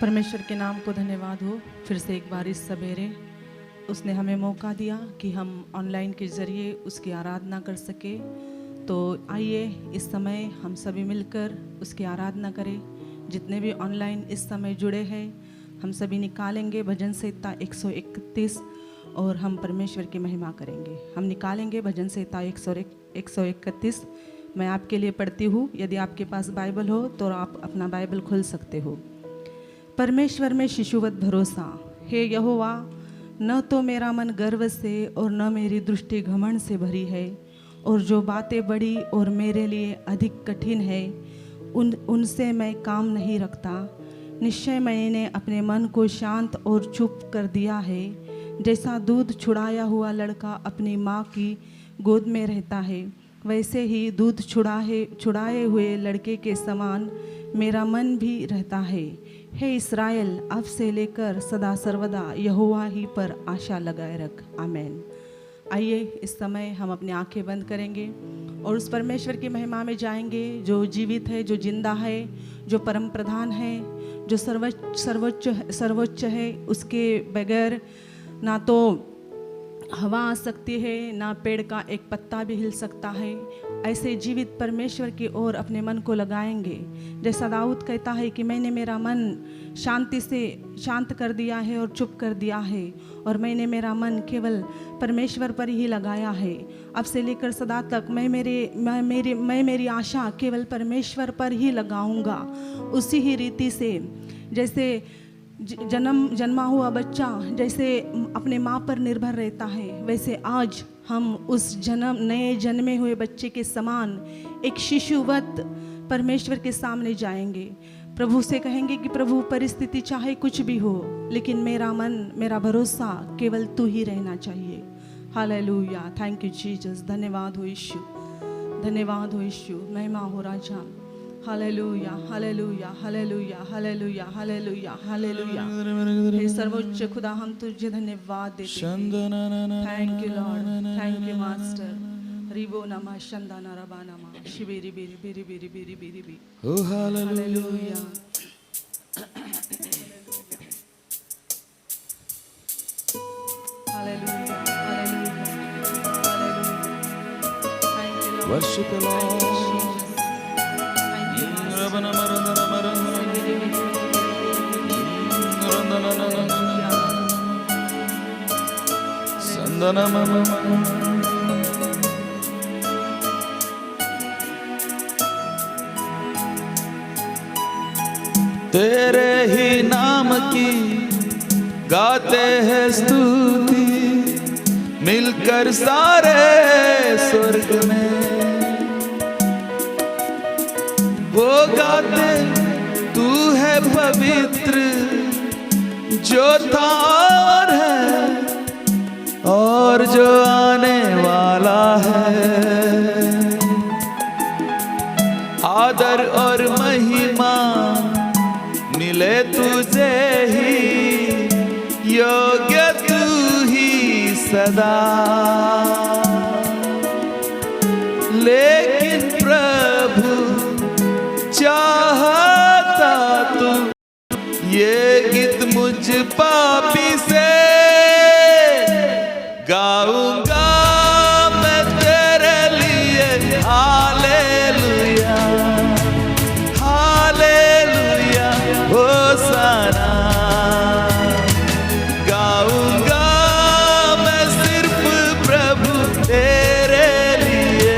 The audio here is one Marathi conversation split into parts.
परमेश्वर के नाम को धन्यवाद हो। फिर से एक बार इस सवेरे उसने हमें मौका दिया कि हम ऑनलाइन के ज़रिए उसकी आराधना कर सके। तो आइए इस समय हम सभी मिलकर उसकी आराधना करें। जितने भी ऑनलाइन इस समय जुड़े हैं हम सभी निकालेंगे भजन संहिता 131 और हम परमेश्वर की महिमा करेंगे। हम निकालेंगे भजन संहिता 131। मैं आपके लिए पढ़ती हूँ। यदि आपके पास बाइबल हो तो आप अपना बाइबल खोल सकते हो। परमेश्वर में शिशुवत भरोसा। हे यहोवा, न तो मेरा मन गर्व से और न मेरी दृष्टि घमंड से भरी है, और जो बातें बड़ी और मेरे लिए अधिक कठिन है उनसे मैं काम नहीं रखता। निश्चय मैंने अपने मन को शांत और चुप कर दिया है। जैसा दूध छुड़ाया हुआ लड़का अपनी माँ की गोद में रहता है, वैसे ही दूध छुड़ाए हुए लड़के के समान मेरा मन भी रहता है। हे इस्राएल, अब से लेकर सदा सर्वदा यहोवा ही पर आशा लगाए रख। आमीन। आइए इस समय हम अपनी आंखें बंद करेंगे और उस परमेश्वर की महिमा में जाएंगे जो जीवित है, जो जिंदा है, जो परम प्रधान है, जो सर्वोच्च है। उसके बगैर ना तो हवा आ सकती है, ना पेड़ का एक पत्ता भी हिल सकता है। ऐसे जीवित परमेश्वर की ओर अपने मन को लगाएंगे। जैसा दाऊद कहता है कि मैंने मेरा मन शांति से शांत कर दिया है और चुप कर दिया है, और मैंने मेरा मन केवल परमेश्वर पर ही लगाया है। अब से लेकर सदा तक मैं मेरी आशा केवल परमेश्वर पर ही लगाऊंगा। उसी ही रीति से जैसे जन्मा हुआ बच्चा जैसे अपने माँ पर निर्भर रहता है, वैसे आज हम उस नए जन्मे हुए बच्चे के समान एक शिशुवत परमेश्वर के सामने जाएंगे। प्रभु से कहेंगे कि प्रभु, परिस्थिति चाहे कुछ भी हो, लेकिन मेरा मन, मेरा भरोसा केवल तू ही रहना चाहिए। हालेलुया। Thank you Jesus. धन्यवाद हो यीशु, धन्यवाद हो यीशु। महिमा हो राजा। Hallelujah, hallelujah, hallelujah, hallelujah, hallelujah, hallelujah. हे सर्वोच्च खुदा, हम तुझे धन्यवाद देते हैं। Thank you Lord, thank you master. रिबो नमा शंदाना रबा नमा शिबिरी बिरी बिरी बिरी बिरी बिरी बिरी। ओ hallelujah. Hallelujah, hallelujah, hallelujah. Thank you Lord. Worship the Lord. तेरे ही नाम की गाते हैं स्तुति, मिलकर सारे स्वर्ग में वो गाते, तू है पवित्र जो था और है और जो आने वाला है। आदर और महिमा मिले तुझे ही, योग्य तू ही सदा। लेकिन प्रभु चाहता तू ये गीत मुझ पापी से गाऊंगा मैं तेरे लिए। Hallelujah, hallelujah, होसाना। गाऊंगा मैं सिर्फ प्रभु तेरे लिए।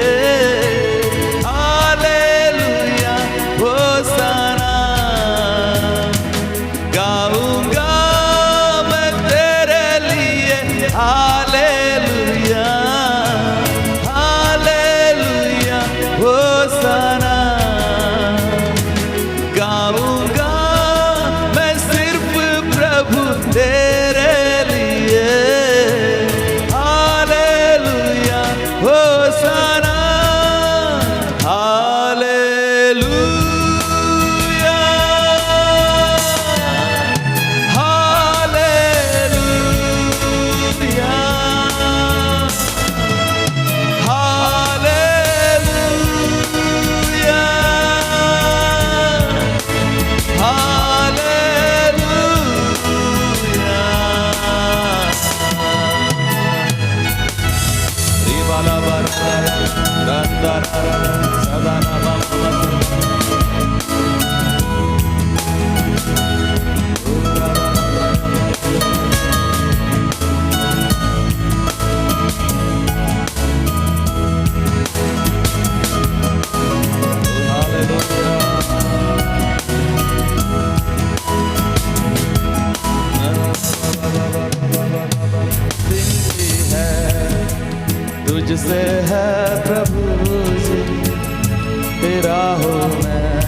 हूँ मैं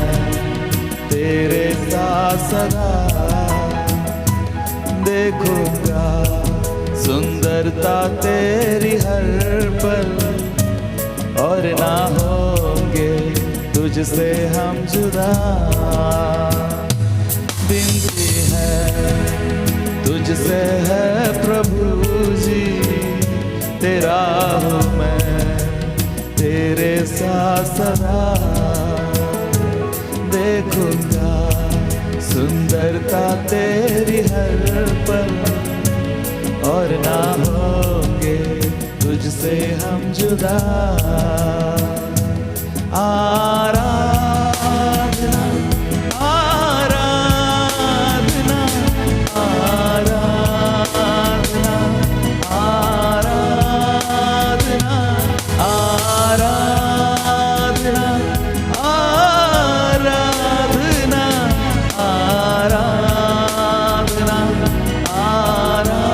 तेरे साथ सदा, देखूंगा सुंदरता तेरी हर पल, और ना होंगे तुझसे हम जुदा। दिन भी है तुझसे है प्रभु जी, तेरा हूँ मैं तेरे साथ सदा, देखूंगा सुंदरता तेरी हर पल, और ना होंगे तुझसे हम जुदा। आराधना आराधना आराधना आराधना आराधना आराधना आराधना आराधना।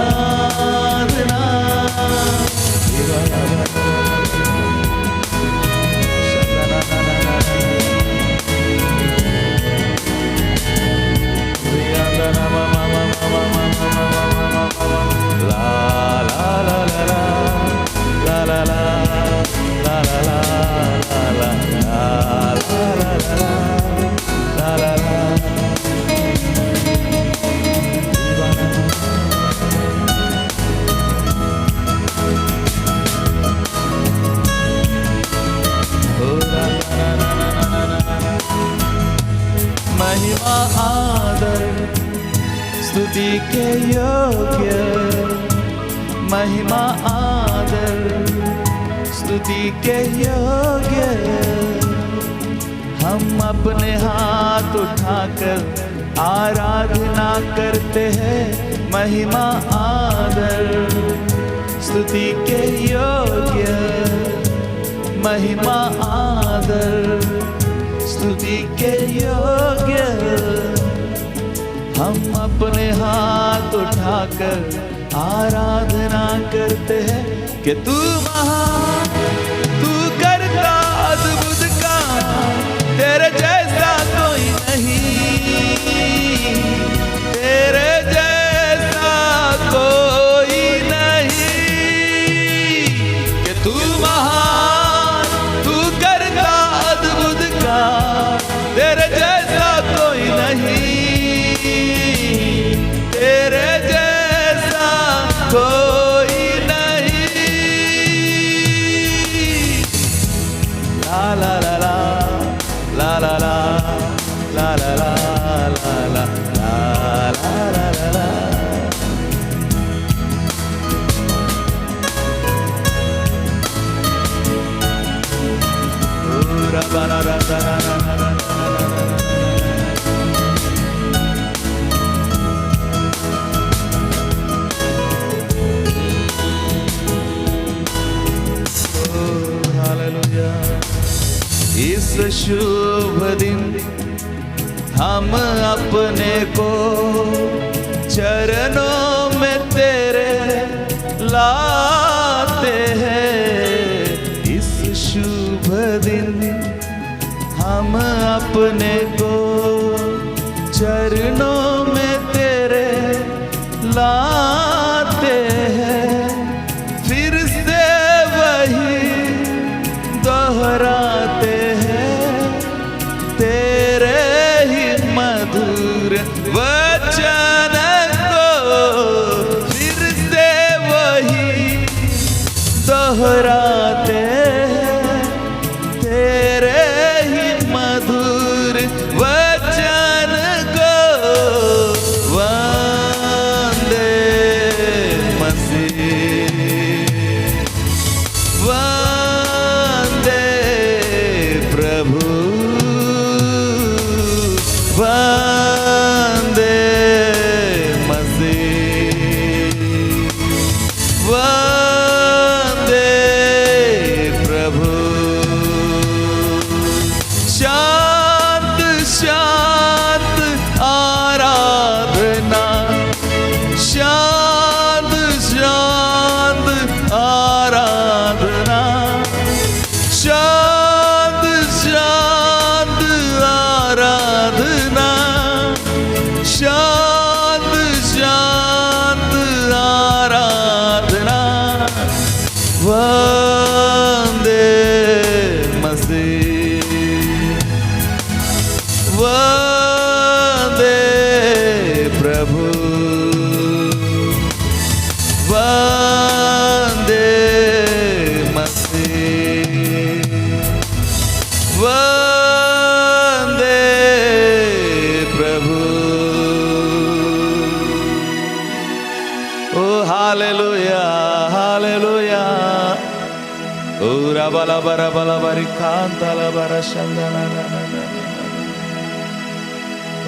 महिमा आदर स्तुति के योग्य, महिमा आदर स्तुति के योग्य, हम अपने हाथ उठाकर आराधना करते हैं। महिमा आदर स्तुति के योग्य, महिमा आदर स्तुति के योग्य, हम अपने हाथ उठाकर आराधना करते हैं कि तू महान, तू करता अद्भुत काम, तेरे जैसा कोई नहीं, तेरे जैसा कोई नहीं, कि तू महान, तू करता अद्भुत काम, तेरे जैसा कोई नहीं, तेरे जैसा कोई नहीं। ला ला ला ला ला ला ला ला ला ला ला ला ला ला ला। इस शुभ दिन हम अपने को चरणों में तेरे लाते हैं। इस शुभ दिन हम अपने को चरणों में तेरे लाते हैं, फिर से वही दोहराते हैं, तेरे ही मधुर वचन को फिर से वही दोहराते हैं, तेरे ही मधुर वचन को। वंदे मसीह, वंदे प्रभु, वंदे मसीह, वंदे प्रभु। शांत शांत आराधना, शांत शांत आराधना, शांत शांत la bara bala bari kanta la bara shandana na na na na.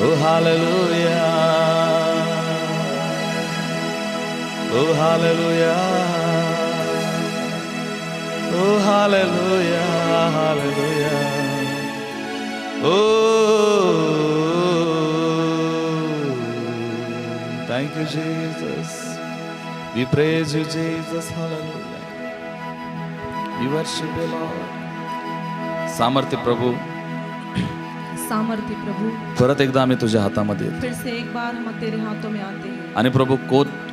Oh hallelujah. Oh hallelujah. Oh hallelujah. Hallelujah. Oh, thank you Jesus. We praise you Jesus. Hallelujah. We worship you Lord. सामर्थ्य प्रभू, सामर्थ्य प्रभु, परत एकदा आम्ही तुझ्या हातामध्ये येतो. फिर से एक बार हम तेरे हाथों में आते हैं. आणि प्रभू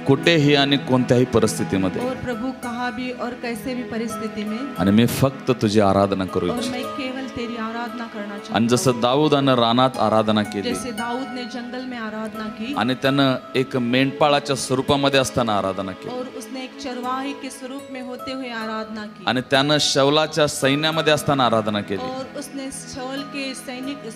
कुठेही आणि कोणत्याही परिस्थितीमध्ये और प्रभु कहाँ भी और कैसे भी परिस्थिति में, आणि मी फक्त तुझी आराधना करू और इच्छितो. मैं केवल तेरी आराधना करना चाहता आणि जसं दाऊदानं रानात आराधना हूँ. केली जैसे दाऊद ने जंगल में आराधना की आणि त्यानं एक मेंढपाळाच्या स्वरूपामध्ये असताना आराधना केली और उसने एक चरवाही के स्वरूप में होते हुए आराधना की आणि त्यानं शौलाच्या सैन्यामध्ये असताना आराधना केली और उसने शौल के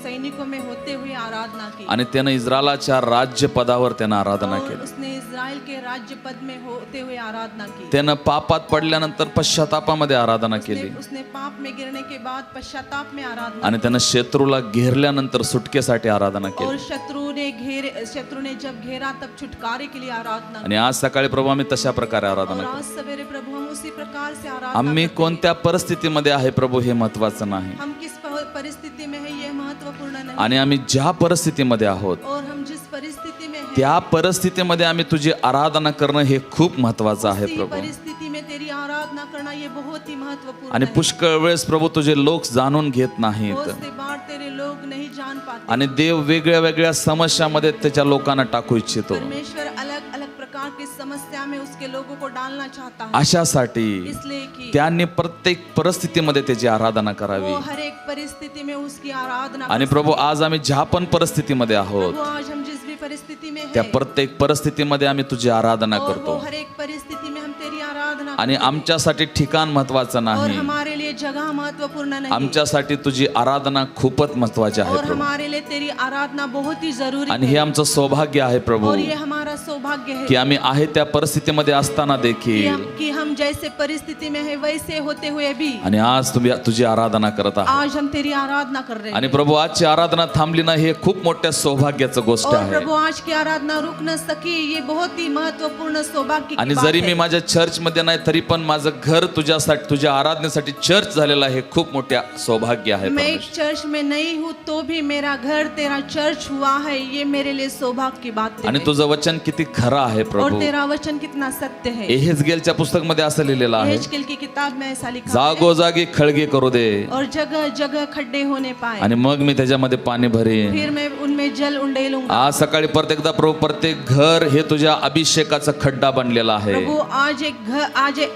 सैनिकों में होते हुए आराधना की आणि त्यानं इस्रायलाच्या राज्य पदावर त्यानं आराधना और केली. उसने इस्राएल के राज्य पद में होते हुए आराधना की. त्यानं पापात पडल्यानंतर पश्चातापामध्ये आराधना केली उसने पाप में गिरने के बाद पश्चाताप में आराधना आणि त्यानं शत्रूला घेरल्यानंतर सुटकेसाठी आराधना केली. और शत्रु ने जब घेरा तब छुटकारे के लिए आराधना आणि आज सकाळी प्रभु आम्ही तशा प्रकारे आराधना और करू. आज सवेरे प्रभु हम उसी प्रकार से आराधना आम्ही करते हैं. कोणत्या परिस्थितीमध्ये आहे प्रभू हे महत्वाचं नाही हम किस परिस्थिति में है ये महत्वपूर्ण नहीं. आणि आम्ही ज्या परिस्थितीमध्ये आहोत और हम जिस परिस्थिति में है त्या परिस्थितीमध्ये आम्ही तुझी आराधना करणं हे खूप महत्वाचं आहे उसी प्रभू. परिस्थिति में तेरी आराधना करना ये बहुत ही महत्वपूर्ण आणि है. पुष्कळ वेळेस प्रभू तुझे लोक जाणून घेत नाहीत बहुत से बार तेरे लोग नहीं जान पाते. आणि देव वेगळ्या वेगळ्या समस्यामध्ये त्याच्या लोकांना टाकू इच्छितो. परमेश्वर अलग अलग प्रकार की समस्या में उसके लोगों को डालना चाहता है. अशासाठी इसलिए कि त्यांनी प्रत्येक परिस्थितीमध्ये त्याची आराधना करावी. वो हर एक परिस्थिति में उसकी आराधना आणि प्रभू आज आम्ही ज्या पण परिस्थितीमध्ये आहोत प्रभु आज हम जिस भी परिस्थिति में त्या है प्रत्येक परिस्थितीमध्ये आम्ही तुझी आराधना और वो करतो. हर एक परिस्थिति में हम तेरी आराधना आणि करते हैं. आमच्यासाठी ठिकाण महत्वाचं और नाही, हमारे लिए जगह महत्वपूर्ण नहीं आमच्यासाठी तुझी आराधना खूपच महत्वाची आहे और प्रभू. हमारे लिए तेरी आराधना बहुत ही जरूरी आणि है. हे आमचं सौभाग्य आहे प्रभू और ये हमारा सौभाग्य है की आम्ही आहे त्या परिस्थितीमध्ये असताना देखील कि हम जैसे परिस्थिति में है वैसे होते हुए भी आणि आज तुम्ही तुझी आराधना करत आहात. आज हम तेरी आराधना कर रहे आणि हैं. प्रभू आजची आराधना थांबली नाही हे खूप मोठ्या सौभाग्याचं गोष्ट और आहे. प्रभु आज की आराधना रुक न सकी ये बहुत ही महत्वपूर्ण सौभाग्य की आणि बात जरी है. मी माझ्या चर्च मध्ये नाही तरी पण माझं घर तुझ्यासाठी तुझ्या आराधनेसाठी चर्च झालेलं आहे, खूप मोठ्या सौभाग्य आहे. मैं एक चर्च में नहीं हूँ तो भी मेरा घर तेरा चर्च हुआ है, ये मेरे लिए सौभाग्य की बात है. आणि तुझं वचन किती खरं आहे और प्रभू. तेरा वचन कितना सत्य है. एहेजकेलच्या पुस्तक मध्ये असं लिहिलेलं आहे, एहेजकेल की किताब में ऐसा लिखा है जागोजागी खळगे करू दे और जगह जगह खड्डे होने पाए आणि मग मी त्याच्यामध्ये पाणी भरेन. फिर मैं उनमें जल उंडेलूंगा. आज सकाळी परत एकदा प्रभू प्रत्येक घर हे तुझ्या अभिषेकाचा खड्डा बनलेला आहे. प्रभु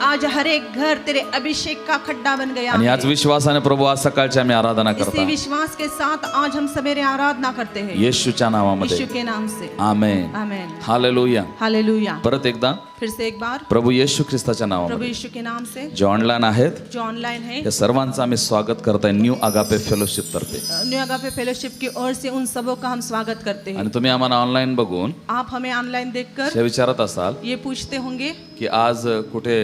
आज हर एक घर तेरे अभिषेक का खड्डा बन गया आणि है. आज विश्वासाने प्रभू आज सकाळची आम्ही आराधना इसी करता विश्वास के साथ आज हम सवेरे आराधना करते हैं येशूच्या नावामध्ये. यीशु के नाम से. आमेन. आमेन. हालेलुया. हालेलुया. परत एकदा फिर से एक बार प्रभू येशू ख्रिस्ताच्या प्रभु नावामध्ये यीशु के नाम से. जे ऑनलाईन आहेत जो ऑनलाइन है या सर्वांचं आम्ही स्वागत करताय न्यू अगापे फेलोशिप तर्फे. न्यू अगापे फेलोशिप की ओर से उन सबों का हम स्वागत करते हैं. आणि तुम्ही आम्हाला ऑनलाईन बघून आप हमें ऑनलाइन देखकर हे विचारत असाल ये पूछते होंगे की आज कुठे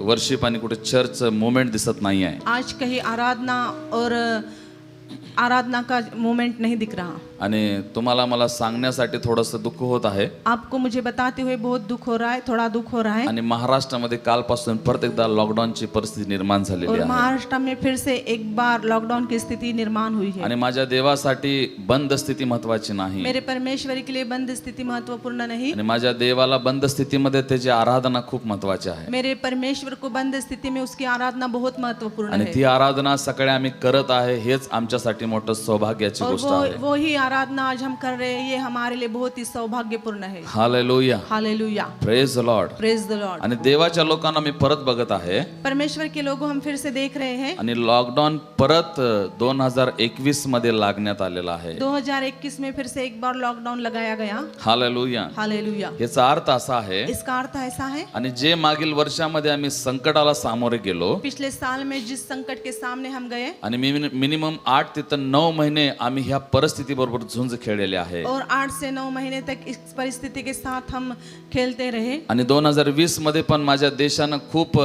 वर्शिप आणि कुठे चर्च मुवमेंट दिसत नाही आहे. आज कहीं आराधना का मोमेंट नहीं दिख रहा. आणि तुम्हाला मला सांगण्यासाठी थोडंसं दुःख होत आहे. आपको मुझे बताते हुए बहुत दुख हो रहा है, थोड़ा दुख हो रहा है. आणि महाराष्ट्रामध्ये कालपासून परत एकदा लॉकडाऊनची परिस्थिती निर्माण झालेली और आहे. महाराष्ट्र में फिर से एक बार लॉकडाउन की स्थिति निर्माण हुई है. आणि माझ्या देवासाठी बंद स्थिती महत्वाची नाही. मेरे परमेश्वरी के लिए बंद स्थिति महत्वपूर्ण नहीं. आणि माझ्या देवाला बंद स्थितीमध्ये त्याची आराधना खूप महत्वाची आहे. मेरे परमेश्वर को बंद स्थिति में उसकी आराधना बहुत महत्वपूर्ण आणि है. ती आराधना सगळे आम्ही करत आहे हेच आमच्यासाठी मोठं सौभाग्याची और गोष्ट आहे. वो ही आराधना आज हम कर रहे हैं, ये हमारे लिए बहुत ही सौभाग्यपूर्ण है. Hallelujah. Hallelujah. Praise the Lord. Praise the Lord. आणि देवाच्या लोकांना मी परत बघत आहे परमेश्वर के लोगों हम फिर से देख रहे हैं. आणि लॉकडाऊन परत 2021 मध्ये लागण्यात आलेला आहे. 2021 में फिर से एक बार लॉकडाउन लगाया गया. हालेलुया. हालेलुया. याचा अर्थ असा आहे इसका अर्थ ऐसा है आणि जे मागील वर्षामध्ये आम्ही संकटाला सामोरे गेलो पिछले साल में जिस संकट के सामने हम गए आणि मिनिमम 8 ते 9 महिने आम्ही ह्या परिस्थिती बरोबर झुंज खेळलेले आहे. और 8 से 9 महीने तक इस परिस्थिति के साथ हम खेलते रहे. आणि 2020 मध्ये पण माझ्या देशानं खूप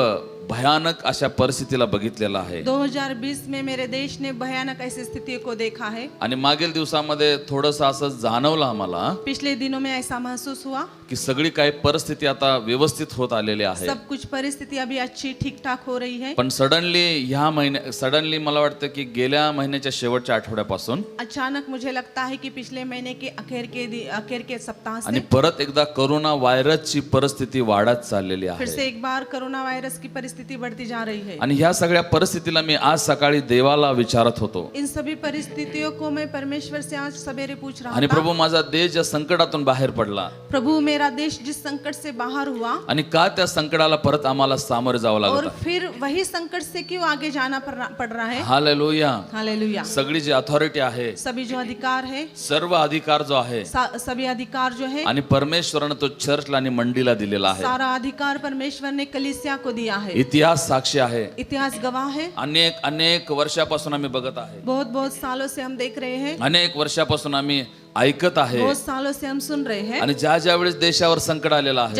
भयानक अशा परिस्थितीला बघितलेलं आहे. 2020 में मेरे देश ने भयानक ऐसी स्थिति को देखा है. आणि मागील दिवसामध्ये थोडंसं असं जाणवलं आम्हाला पिछले दिनों में ऐसा महसूस हुआ की सगळी काही परिस्थिती आता व्यवस्थित होत आलेली आहे. सब कुछ परिस्थिति अभी अच्छी ठीक ठाक हो रही है. पण सडनली मला वाटतं की गेल्या महिन्याच्या शेवटच्या आठवड्यापासून अचानक मुझे लगता है कि पिछले महीने के आखिर के सप्ताह आणि से परत एकदा कोरोना व्हायरसची परिस्थिती वाढत चाललेली फिर आहे. से एक बार कोरोना वायरस की परिस्थिति बढ़ती जा रही है. आणि ह्या सगळ्या परिस्थितीला मी आज सकाळी देवाला विचारत होतो इन सभी परिस्थितियों को मैं परमेश्वर से आज सवेरे पूछ रहा आणि था. प्रभू माझा देश ज्या संकटातून बाहेर पडला प्रभु मेरा देश जिस संकट से बाहर हुआ आणि का त्या संकटाला परत आम्हाला सामोरे जावं लागत और आहे. फिर वही संकट से क्यों आगे जाना पड़ रहा है. हालेलुया. हालेलुया. सगळी जी अथॉरिटी आहे, सभी जो अधिकार है, सर्व अधिकार जो आहे सभी अधिकार जो है, आणि परमेश्वरानं तो चर्चला आणि मंडीला दिलेला आहे. सारा अधिकार परमेश्वर ने कलीसिया को दिया है. इतिहास साक्षी आहे. इतिहास गवाह है. अनेक वर्षापासून आम्ही बघत आहे. बहुत सालों से हम देख रहे हैं. अनेक वर्षापासून आम्ही ऐकत आहे. बहुत सालों से हम सुन रहे हैं. आणि ज्या वेळेस देशावर संकट आलेलं आहे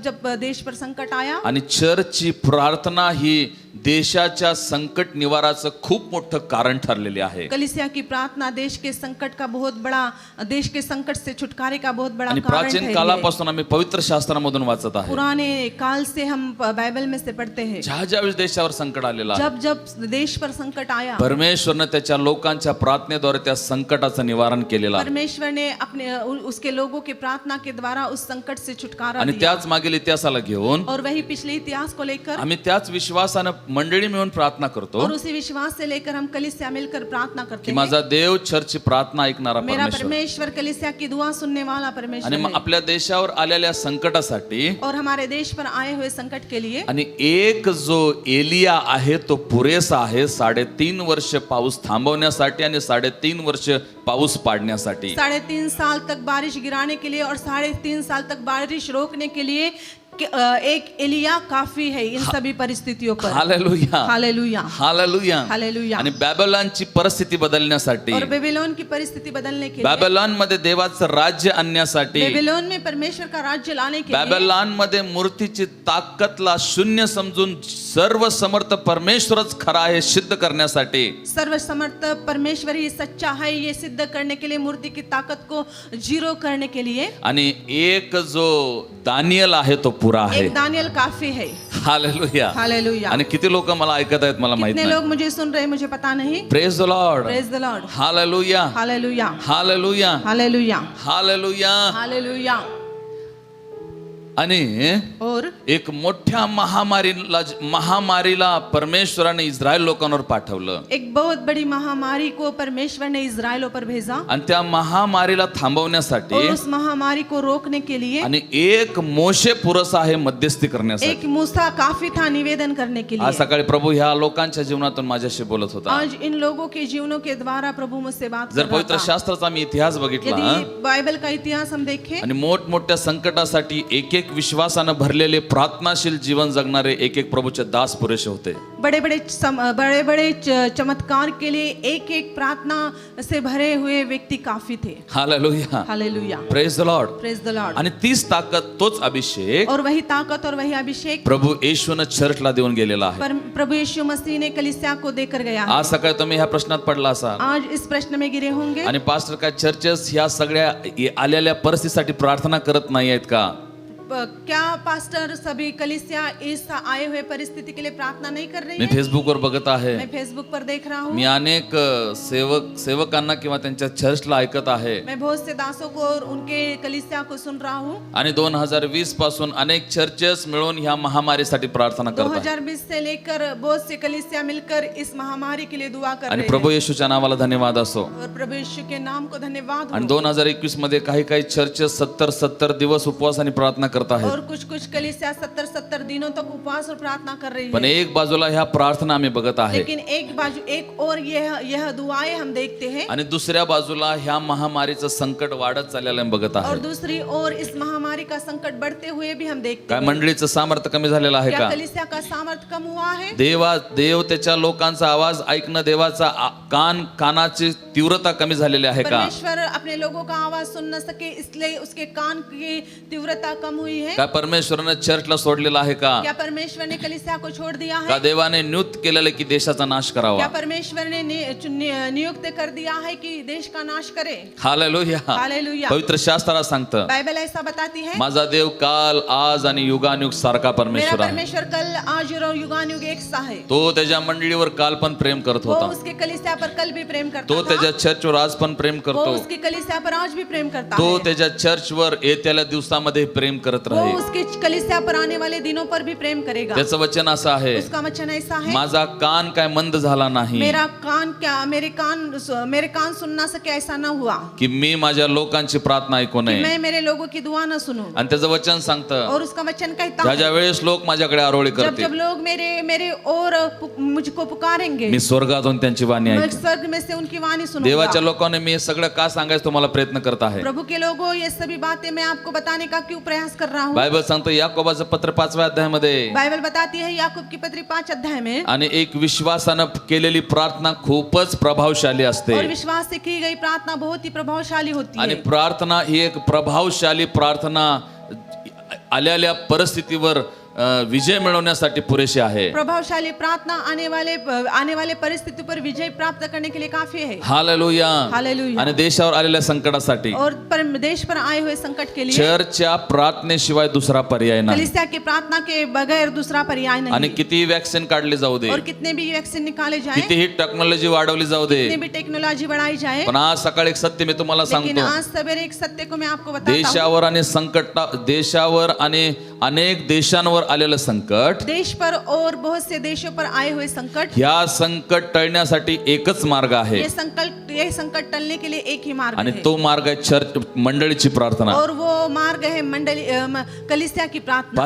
जब देश पर संकट आया आणि चर्चची प्रार्थना ही देशाच्या संकट निवाराचं खूप मोठं कारण ठरलेली आहे. कलीसिया की प्रार्थना देश के संकट का बहुत बड़ा, देश के संकट से छुटकारे का बहुत बड़ा आणि कारण प्राचीन है. कालापासून आम्ही पवित्र शास्त्रामधून वाचत आहे. पुराने काल से हम बाइबल में से पढ़ते हैं. ज्यावेळेस देशावर संकट आलेलं आहे, जब देश पर संकट आया परमेश्वरने त्याच्या लोकांच्या प्रार्थनेद्वारे त्या संकटाचं निवारण केलेलं आहे. परमेश्वर ने अपने उसके लोगों की प्रार्थना के द्वारा उस संकट से छुटकारा आणि दिया. त्याच मागील इतिहासाला घेऊन और वही पिछले इतिहास को लेकर आम्ही त्याच विश्वासानं मंडळी मिळून प्रार्थना करतो और उसी विश्वास से लेकर हम कलीसिया मिलकर प्रार्थना की करते हैं. माझा देव चर्चची प्रार्थना ऐकणारा मेरा परमेश्वर परमेश्वर कलीसिया की दुआ सुनने वाला परमेश्वर आणि है. आपल्या देशावर आलेल्या संकटासाठी और हमारे देश पर आए हुए संकट के लिए आणि एक जो एलिया आहे तो पुरेसा आहे 3.5 वर्ष पाऊस थांबवण्यासाठी आणि 3.5 वर्ष पाऊस पाडण्यासाठी. 3.5 साल तक बारिश गिराने के लिए और 3.5 साल तक बारिश रोकने के लिए एक एलिया काफी है इन सभी परिस्थितियों पर. हालेलुया. हालेलुया. हालेलुया. हालेलुया. आणि बॅबिलॉनची परिस्थिती बदलण्यासाठी, और बेबीलोन की परिस्थिती बदलने के लिए, बॅबिलॉन मध्ये देवाचं राज्य आणण्यासाठी, बेबीलोन में परमेश्वर का राज्य लाने के लिए, बॅबिलॉन मध्ये मूर्तीची ताकदला शून्य समजून सर्व समर्थ परमेश्वरच खरा आहे सिद्ध करण्यासाठी, सर्वसमर्थ परमेश्वर ही सच्चा है ये सिद्ध करने के लिए, मूर्ति की ताकत को जीरो करने के लिए, आणि एक जो दानियल आहे तो पुरा आहे. एक दानियल काफी है. हालेलुया. हालेलुया. आणि किती लोक मला ऐकत आहेत मला माहित कितने नाही. लोग मुझे सुन रहे हैं मुझे पता नहीं. Praise the Lord. Praise the Lord. Hallelujah. Hallelujah. Hallelujah. Hallelujah. Hallelujah. Hallelujah. आणि और एक मोठ्या महामारीला परमेश्वराने इस्रायल लोकांवर पाठवलं. एक बहुत बड़ी महामारी को परमेश्वर ने इस्राएलों पर भेजा. आणि त्या महामारीला थांबवण्यासाठी और उस महामारी को रोकने के लिए आणि एक मोशे पुरेसा आहे मध्यस्थी करण्यासाठी. एक मूसा काफी था निवेदन करने के आज लिए. सकाळी प्रभू ह्या लोकांच्या जीवनातून माझ्याशी बोलत होता. आज इन लोगों के जीवनों के द्वारा प्रभु मुझसे बात जर कर रहा पवित्र था. शास्त्राचा मी इतिहास बघितला यदि बाइबल का इतिहास हम देखें आणि मोठमोठ्या संकटासाठी एक विश्वासानं भरलेले प्रार्थनाशील जीवन जगणारे एक प्रभूचे दास पुरेसे होते. बड़े बड़े चमत्कार के लिए एक प्रार्थना से भरे हुए व्यक्ति काफी थे. Hallelujah. Hallelujah. Praise the Lord. Praise the Lord. आणि तीच ताकद तोच अभिषेक और वही ताकत और वही अभिषेक प्रभू येशूने चर्चला देऊन गेलेला आहे. प्रभु यीशु मसीह ने कलीसिया को देकर गया. आज सकाळी तुम्ही ह्या प्रश्नात पडला असाल आज इस प्रश्न में गिरे होंगे. आणि पास्टर काय चर्चेस ह्या सगळ्या आलेल्या परिस्थितीसाठी प्रार्थना करत नाही आहेत का? क्या पास्टर सभी कलीसिया इस आए हुए परिस्थिति के लिए प्रार्थना नहीं कर रही मी है? फेसबुकवर बघत आहे. मैं फेसबुक पर देख रहा हूँ. मी अनेक सेवकांना किंवा त्यांच्या चर्चला ऐकत आहे. मैं बहुत से दासों को और उनके कलीसिया को सुन रहा हूँ. आणि 2020 पासून अनेक चर्चेस मिळून ह्या महामारीसाठी प्रार्थना करत आहेत. 2020 से लेकर बहुत से कलीसिया मिलकर इस महामारी के लिए दुआ कर आणि रहे प्रभू हैं. येशूच्या नावाला धन्यवाद असो. और प्रभु यीशु के नाम को धन्यवाद आणि हो. 2021 मध्ये काही चर्चेस 70 दिवस उपवास आणि प्रार्थना करत आहेत. और कुछ कलीसिया 70 दिनों तक उपवास और प्रार्थना कर रही पण है. एक बाजूला ह्या प्रार्थना आम्ही बघत आहे लेकिन एक और यह दुआएं हम देखते हैं. आणि दुसऱ्या बाजूला ह्या महामारीचं संकट वाढत चाललेलं बघत और आहे. दूसरी ओर इस महामारी का संकट बढ़ते हुए भी हम देखते काय हैं. मंडळीचं सामर्थ्य कमी झालेलं आहे क्या का? कलीसिया का सामर्थ्य कम हुआ है? देव त्याच्या लोकांचा आवाज ऐकणं, देवाचा कानाची तीव्रता कमी झालेली आहे का? परमेश्वर अपने लोगों का आवाज सुन न सके इसलिए उसके कान की तीव्रता कम हुई है. काय परमेश्वर परमेश्वराने चर्चला सोडलेलं आहे का? क्या परमेश्वर ने कलीसिया को छोड़ दिया का है? देवाने नियुक्त केलेलं की देशाचा नाश क्या करावा? परमेश्वर ने नियुक्त कर दिया है कि देश का नाश करे? हालेलुया. हालेलुया. पवित्र शास्त्राला सांगतं, बाइबल ऐसा बताती है, माझा देव काल आज आणि युगानुयुग सारखा मेरा परमेश्वर आहे. परमेश्वर कल आज और युगानुयुग एक सा है. तो त्याच्या मंडळीवर काल पण प्रेम करत वो होता. उसके कलीसिया पर कल भी प्रेम करता तो था. त्याच्या चर्चवर आज पण प्रेम वो करतो. उसकी कलीसिया पर आज भी प्रेम करता तो है. त्याच्या चर्चवर येत्याला दिवसामध्ये प्रेम करत वो राहील. उसके कलीसिया पर आने वाले दिनों पर भी प्रेम करेगा. त्याचं वचन असं आहे, उसका वचन ऐसा है, माझा कान काय मंद झाला नाही मेरा कान क्या मेरे कान सुन ना सके, ऐसा ना हुआ की मी माझ्या लोकांची प्रार्थना ऐकू कि नये. मैं मेरे लोगों की दुआ न सुनूं. आणि त्याचं वचन सांगतं, और उसका वचन कहता ज्या है, ज्या वेळेस लोक माझ्याकडे आरोळी जब करतील, जब लोग मेरे और मुझको पुकारेंगे, मी स्वर्गातून त्यांची वाणी मैं ऐकेन. स्वर्ग में से उनकी वाणी देवाच्या सुनूंगा. लोकांनी मी हे सगळं का सांगायचं तुम्हाला प्रयत्न करत आहे. प्रभु के लोगों, ये सभी बातें मैं आपको बताने का क्यों प्रयास कर रहा हूँ? बायबल सांगतं याकोबाचं पत्र 5व्या अध्यायामध्ये, बाइबल बताती है याकूब की पत्री 5 अध्याय में, आणि एक विश्वासानं केलेली प्रार्थना खूपच प्रभावशाली असते. और विश्वास से की गई प्रार्थना बहुत ही प्रभावशाली होती आणि है. प्रार्थना ही एक प्रभावशाली प्रार्थना आलेल्या परिस्थितीवर विजय मिळवण्यासाठी पुरेशी आहे. प्रभावशाली प्रार्थना आने वाले परिस्थिति पर विजय प्राप्त करने के लिए काफी है. हालेलुया. हालेलुया. आणि देशावर आलेल्या संकटासाठी और देश पर आए हुए संकट के लिए चर्चच्या प्रार्थनेशिवाय दुसरा पर्याय नाही. कलीसिया की प्रार्थना के बगैर दूसरा पर्याय आणि नहीं. कितीही वॅक्सिन काढली जाऊ दे, और कितने भी वैक्सीन निकाले जाएं, कितीही टेक्नॉलॉजी वाढवली जाऊ दे, कितनी भी टेक्नोलॉजी बढ़ाई जाए, पण आज सकाळी एक सत्य मी तुम्हाला लेकिन सांगतो, आज सवेरे एक सत्य को मैं आपको बताता हूँ. देशावर आणि अनेक देशांवर आलेलं संकट, देश पर और बहुत से देशों पर आए हुए संकट, ह्या संकट टळण्यासाठी एकच मार्ग आहे. ये संकट टलने के लिए एक ही मार्ग आणि है. तो मार्ग आहे चर्च मंडळीची प्रार्थना. और वो मार्ग है कलीसिया की प्रार्थना.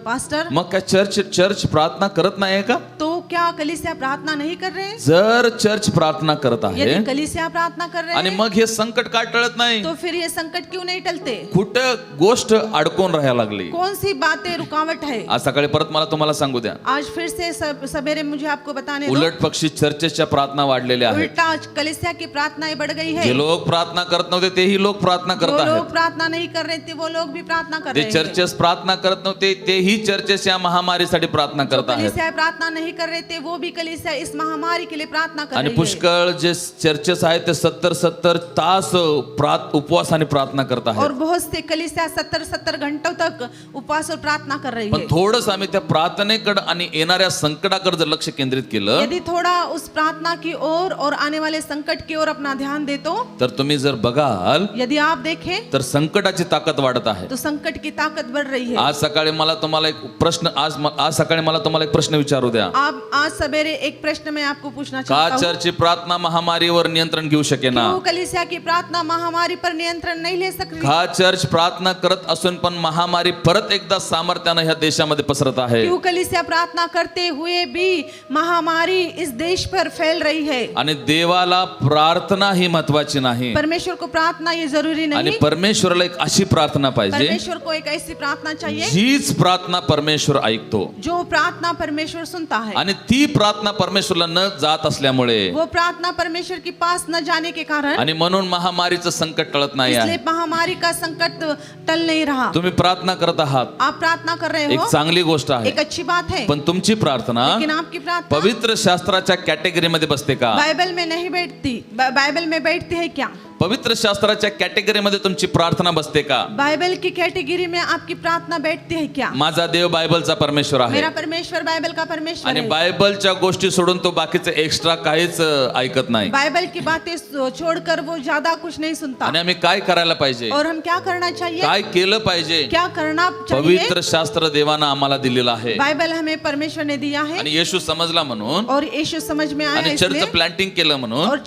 पास्टर, मग काय चर्च प्रार्थना करत नाही का? तो क्या कलीसिया प्रार्थना नहीं कर रहे हैं? जर चर्च प्रार्थना करत आहे यदि कलीसिया प्रार्थना कर रहे आणि हैं, मग हे संकट का टळत नाही? तो फिर ये संकट क्यों नहीं टलते? कुठं गोष्ट अडकून राहायला लागली? कौन सी बातें रुकावट है? आज सकाळी परत मला तुम्हाला सांगू द्या, आज फिर से सवेरे मुझे आपको बताने दो. उलट पक्षी चर्चेच्या प्रार्थना वाढलेल्या आहेत. उल्टा आज कलीसिया की प्रार्थनाएं बढ़ गई है. जे लोक प्रार्थना करत नव्हते तेही लोक प्रार्थना करत जो आहेत. लोग प्रार्थना नहीं कर रहे थे वो लोग भी प्रार्थना कर जे रहे हैं. चर्चेस प्रार्थना करत नव्हते तेही चर्चेस या महामारीसाठी प्रार्थना जो करत आहेत. कलीसिया प्रार्थना नहीं कर रहे थे वो भी कलीसिया इस महामारी के लिए प्रार्थना कर आणि रही है. पुष्कळ जे चर्चेस आहेत ते 70 तास उपवास आणि प्रार्थना करत और आहेत. बहुत से कलीसिया 70 घंटों तक उपवास और प्रार्थना कर रही पण है. थोडंसं आम्ही त्या प्रार्थनेकडे आणि येणाऱ्या संकटाकडे जर लक्ष केंद्रित केलं यदि थोड़ा उस प्रार्थना की ओर और आने वाले संकट की ओर अपना ध्यान दे तो, तर तुम्ही जर बघाल यदि आप देखें तर संकटाची ताकद वाढत आहे. तो संकट की ताकत बढ़ रही है. आज सकाळी मला तुम्हाला एक प्रश्न आज सकाळी मला तुम्हाला एक प्रश्न विचारू द्या. आप आज सवेरे एक प्रश्न मैं आपको पूछना का चाहता हूँ. चर्चची प्रार्थना महामारीवर नियंत्रण घेऊ शकेना? क्यों कलीसिया की प्रार्थना महामारी पर नियंत्रण नहीं ले सकती? का चर्च प्रार्थना करत असून पण महामारी परत एकदा सामर्थ्याने ह्या देशामध्ये पसरत आहे? क्यों कलीसिया प्रार्थना करते हुए भी महामारी इस देश पर फैल रही है? आणि देवाला प्रार्थना ही महत्वाची नाही. परमेश्वर को प्रार्थना ये जरूरी आणि नहीं. परमेश्वराला एक अशी प्रार्थना पाहिजे परमेश्वर को एक ऐसी प्रार्थना चाहिए जीच प्रार्थना परमेश्वर ऐकतो. जो प्रार्थना परमेश्वर सुनता है. आणि ती प्रार्थना परमेश्वरला न जात असल्यामुळे वो प्रार्थना परमेश्वर के पास न जाने के कारण, आणि म्हणून महामारीचं संकट टळत नाही इसलिए आहे. महामारी का संकट टल नहीं रहा. तुम्ही प्रार्थना करत आहात, आप प्रार्थना कर रहे एक हो, चांगली गोष्ट आहे. एक अच्छी बात है. पण तुमची प्रार्थना लेकिन आपकी प्रार्थना पवित्र शास्त्राच्या कॅटेगरीमध्ये बसते का? बाइबल में नहीं बैठती. बाइबल में बैठती है क्या? पवित्र शास्त्राच्या कॅटेगरीमध्ये तुमची प्रार्थना बसते का? बाइबल की कैटेगरी में आपकी प्रार्थना बैठती है क्या? माझा देव बायबलचा परमेश्वर आहे मेरा परमेश्वर बाइबल का परमेश्वर आणि है. बायबलच्या गोष्टी सोडून तो बाकीचे एक्स्ट्रा काहीच ऐकत नाही. बाइबल की बातें छोड़कर वो ज्यादा कुछ नहीं सुनता. आणि आम्ही काय करायला पाहिजे? और हम क्या करना चाहिए? काय केलं पाहिजे? क्या करना चाहिए? पवित्र शास्त्र देवानं आम्हाला दिलेलं आहे बाइबल हमें परमेश्वर ने दिया है. आणि येशू समजला म्हणून और यीशु समझ में आया आणि चर्च इसलिए, प्लांटिंग केलं म्हणून और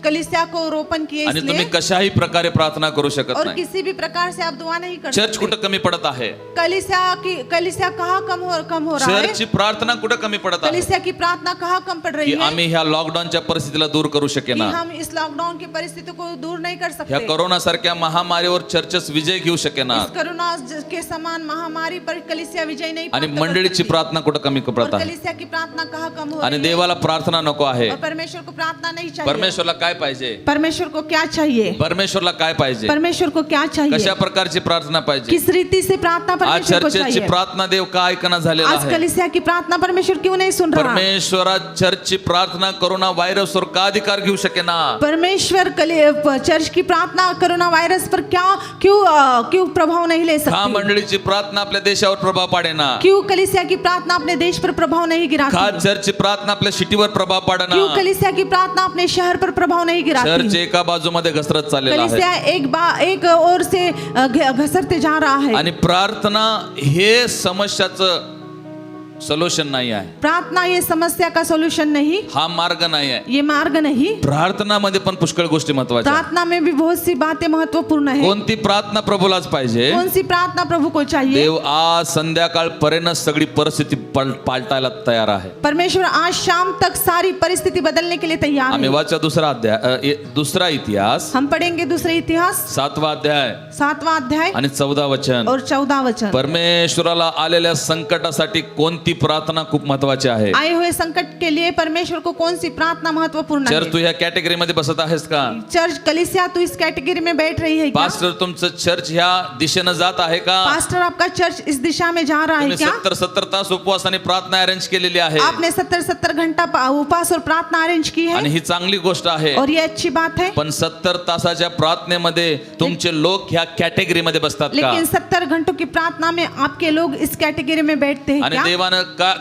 कलीसिया को रोपण किए आणि तुम्ही इसलिए, कशाही प्रकारे प्रार्थना करू शकत और नाही. किसी भी प्रकार से आप दुआ नहीं कर चर्च सकते. कुठं कमी पडत आहे? कलीसिया कहाँ कम हो रहा है? चर्चची प्रार्थना कुठं कमी पडत आहे? कलीसिया की प्रार्थना कहाँ कम पड़ रही की है? आम्ही ह्या लॉकडाऊनच्या परिस्थितीला दूर करू कि शकेना. हम इस लॉकडाउन की परिस्थिति को दूर नहीं कर ह्या सकते. कोरोना सारख्या महामारीवर चर्चेस विजय घेऊ शकेना. इस कोरोना के समान महामारी पर कलीसिया विजय नहीं आणि प्राप्त कर मंडळीची सकती. प्रार्थना कुठं कमी और पडत आहे? कलीसिया की प्रार्थना कहाँ कम हो आणि रही है? देवाला प्रार्थना नको आहे. और परमेश्वर को प्रार्थना नहीं चाहिए. परमेश्वरला काय पाहिजे? परमेश्वर को क्या चाहिए? चाहिए? परमेश्वरला काय पाहिजे? परमेश्वर को क्या चाहिए? कशा प्रकारची प्रार्थना पाहिजे? किस रीति से प्रार्थना आज परमेश्वर को चर्चची चाहिए? प्रार्थना देव का ऐकना झालेला आज आहे? कलीसिया की प्रार्थना परमेश्वर क्यों नहीं सुन रहा? परमेश्वरा चर्चची प्रार्थना कोरोना व्हायरसवर का अधिकार घेऊ शकेना? परमेश्वर चर्च की प्रार्थना कोरोना वायरस पर क्यों प्रभाव नहीं ले का सकती? मंडळीची प्रार्थना आपल्या देशावर प्रभाव पाडेना? क्यों कलीसिया की प्रार्थना अपने देश पर प्रभाव नहीं का गिराती? चर्चची प्रार्थना आपल्या सिटीवर प्रभाव पाडेना? क्यों कलीसिया की प्रार्थना अपने शहर पर प्रभाव नहीं चर्च गिराती? एका बाजूमध्ये घसरत चाललेला आहे कलीसिया एक ओर से घसरते जा रहा है. आणि प्रार्थना हे समस्याचं सोल्युशन नाही आहे. प्रार्थना ये समस्या का सोल्यूशन नहीं, हा मार्ग नाही आहे. ये मार्ग नहीं. प्रार्थनामध्ये पण पुष्कळ गोष्टी महत्वाच्या आहेत. प्रार्थना में भी बहुत सी बातें महत्वपूर्ण है. कोणती प्रार्थना प्रभूलाच पाहिजे? कौन सी प्रार्थना प्रभु को चाहिए? देव आज संध्याकाळपर्यंत सगळी परिस्थिती पालटायला तयार आहे. परमेश्वर आज शाम तक सारी परिस्थिति बदलने के लिए तैयार आम्ही है. वाचा दुसरा इतिहास हम पढ़ेंगे दूसरे इतिहास 7वां अध्याय 7वां अध्याय आणि 14 वचन. और 14 वचन. परमेश्वराला आलेल्या संकटासाठी कोणती प्रार्थना खूप महत्वाची आहे? आए हुए संकट के लिए परमेश्वर को कौन सी प्रार्थना महत्वपूर्ण चर्च है? तू ह्या कॅटेगरी मध्ये बसत आहेस का? चर्च कलीसिया तू इस कैटेगरी में बैठ रही है क्या? पास्टर तुमचं चर्च ह्या दिशेनं जात आहे का? पास्टर आपका चर्च इस दिशा में जा रहा है तुम्ही क्या? 70 तास उपवास आणि प्रार्थना अरेंज केलेली आहे आपने 70 घंटा उपवास और प्रार्थना अरेंज की है आणि ही चांगली गोष्ट आहे. और ये अच्छी बात है. पण 70 तासाच्या प्रार्थनेमध्ये तुमचे लोक ह्या कॅटेगरी मध्ये बसतात का? लेकिन 70 घंटों की प्रार्थना में आपके लोग इस कैटेगरी में बैठते हैं आणि क्या? देवानं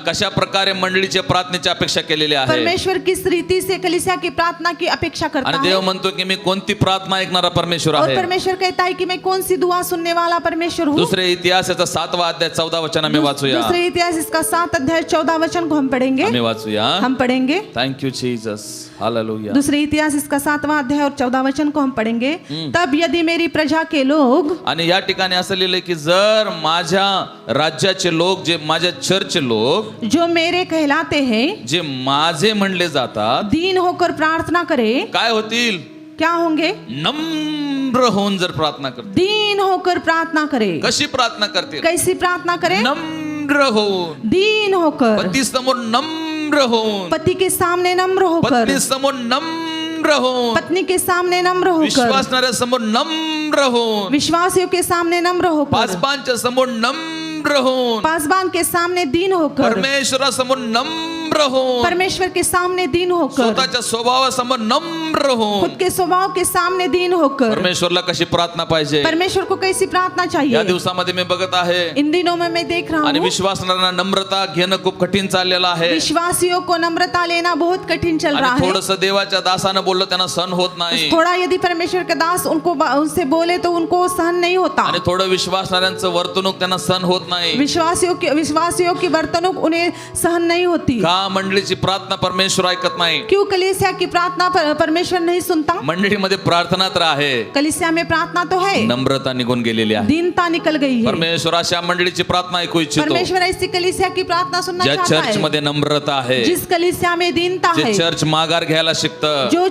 कशा प्रकारे मंडळीच्या प्रार्थनेची अपेक्षा केलेली आहे? परमेश्वर किस रीति से कलीसिया की प्रार्थना की अपेक्षा करता आणि है? देव म्हणतो की मी कोणती प्रार्थना ऐकणारा परमेश्वर और आहे? परमेश्वर कहता है कि मैं कौन सी दुआ सुनने वाला परमेश्वर हूँ. दुसरे इतिहासाचा 7वां अध्याय 14 वचन आम्ही वाचूया. दूसरे इतिहास इसका 7 अध्याय 14 वचन को हम पढ़ेंगे. आम्ही वाचूया. हम पढ़ेंगे. Thank you Jesus. हालेलुया. दूसरे इतिहास इसका 7वां अध्याय और 14 वचन को हम पढ़ेंगे. तब यदि मेरी प्रजा के लोग, आणि या ठिकाणी असं लिहिलंय की जर माझ्या राज्याचे लोक, जे माझ्या चर्चचे लोक, जो मेरे कहलाते हैं, जे माझे म्हणले जातात, दीन होकर प्रार्थना करे. काय होतील? क्या होंगे? नम्र होऊन जर प्रार्थना करतील. दीन होकर प्रार्थना करे. कशी प्रार्थना करतील? कैसी प्रार्थना करे? नम्र होऊन. दीन होकर. पती समोर नम्र होऊन. पति के सामने नम्र होकर. पत्नी समोर नम्र होऊन. पत्नी के सामने नम्र होकर. विश्वासणाऱ्या समोर नम्र होऊन. विश्वासियों के सामने नम्र होकर. पासबांच्या समोर नम्र होऊन. पासबान के सामने दीन होकर. परमेश्वरासमोर नम्र होऊन. परमेश्वर के सामने दीन होकर. स्वतःच्या स्वभावासमोर नम्र होऊन. खुद के स्वभाव के सामने दीन होकर. परमेश्वरला कशी प्रार्थना पाहिजे? परमेश्वर को कैसी प्रार्थना या चाहिए? दिवसामध्ये मी बघत आहे इन दिनों में मैं देख रहा आणि हूँ विश्वासणाऱ्यांना नम्रता घेणं खूप कठीण चाललेलं आहे. विश्वासियों को नम्रता लेना बहुत कठिन चल रहा आणि है. थोडस देवाच्या दासानं बोललं त्यांना सहन होत नाही. थोड़ा यदि परमेश्वर के दास उनसे बोले तो उनको सहन नहीं होता. आणि थोडं विश्वासणाऱ्यांचं वर्तणूक त्यांना सहन होत नाही. विश्वासियों की वर्तणूक उन्हें सहन नहीं होती. का मंडळीची प्रार्थना परमेश्वर ऐकत नाही? क्यों कलीसिया की प्रार्थना परमेश्वर नहीं सुनता? मंडळीमध्ये प्रार्थना तर आहे, कलीसिया में प्रार्थना तो है, नम्रता निघून गेलेली आहे. दीनता निकल गई है. परमेश्वर अशा मंडळीची प्रार्थना ऐकू इच्छितो परमेश्वर ऐसी कलीसिया की प्रार्थना सुनना ज्या चाहता चर्च है मध्ये नम्रता आहे, जिस कलीसिया में दीनता जे है, चर्च माघार घ्यायला शिकतं. जो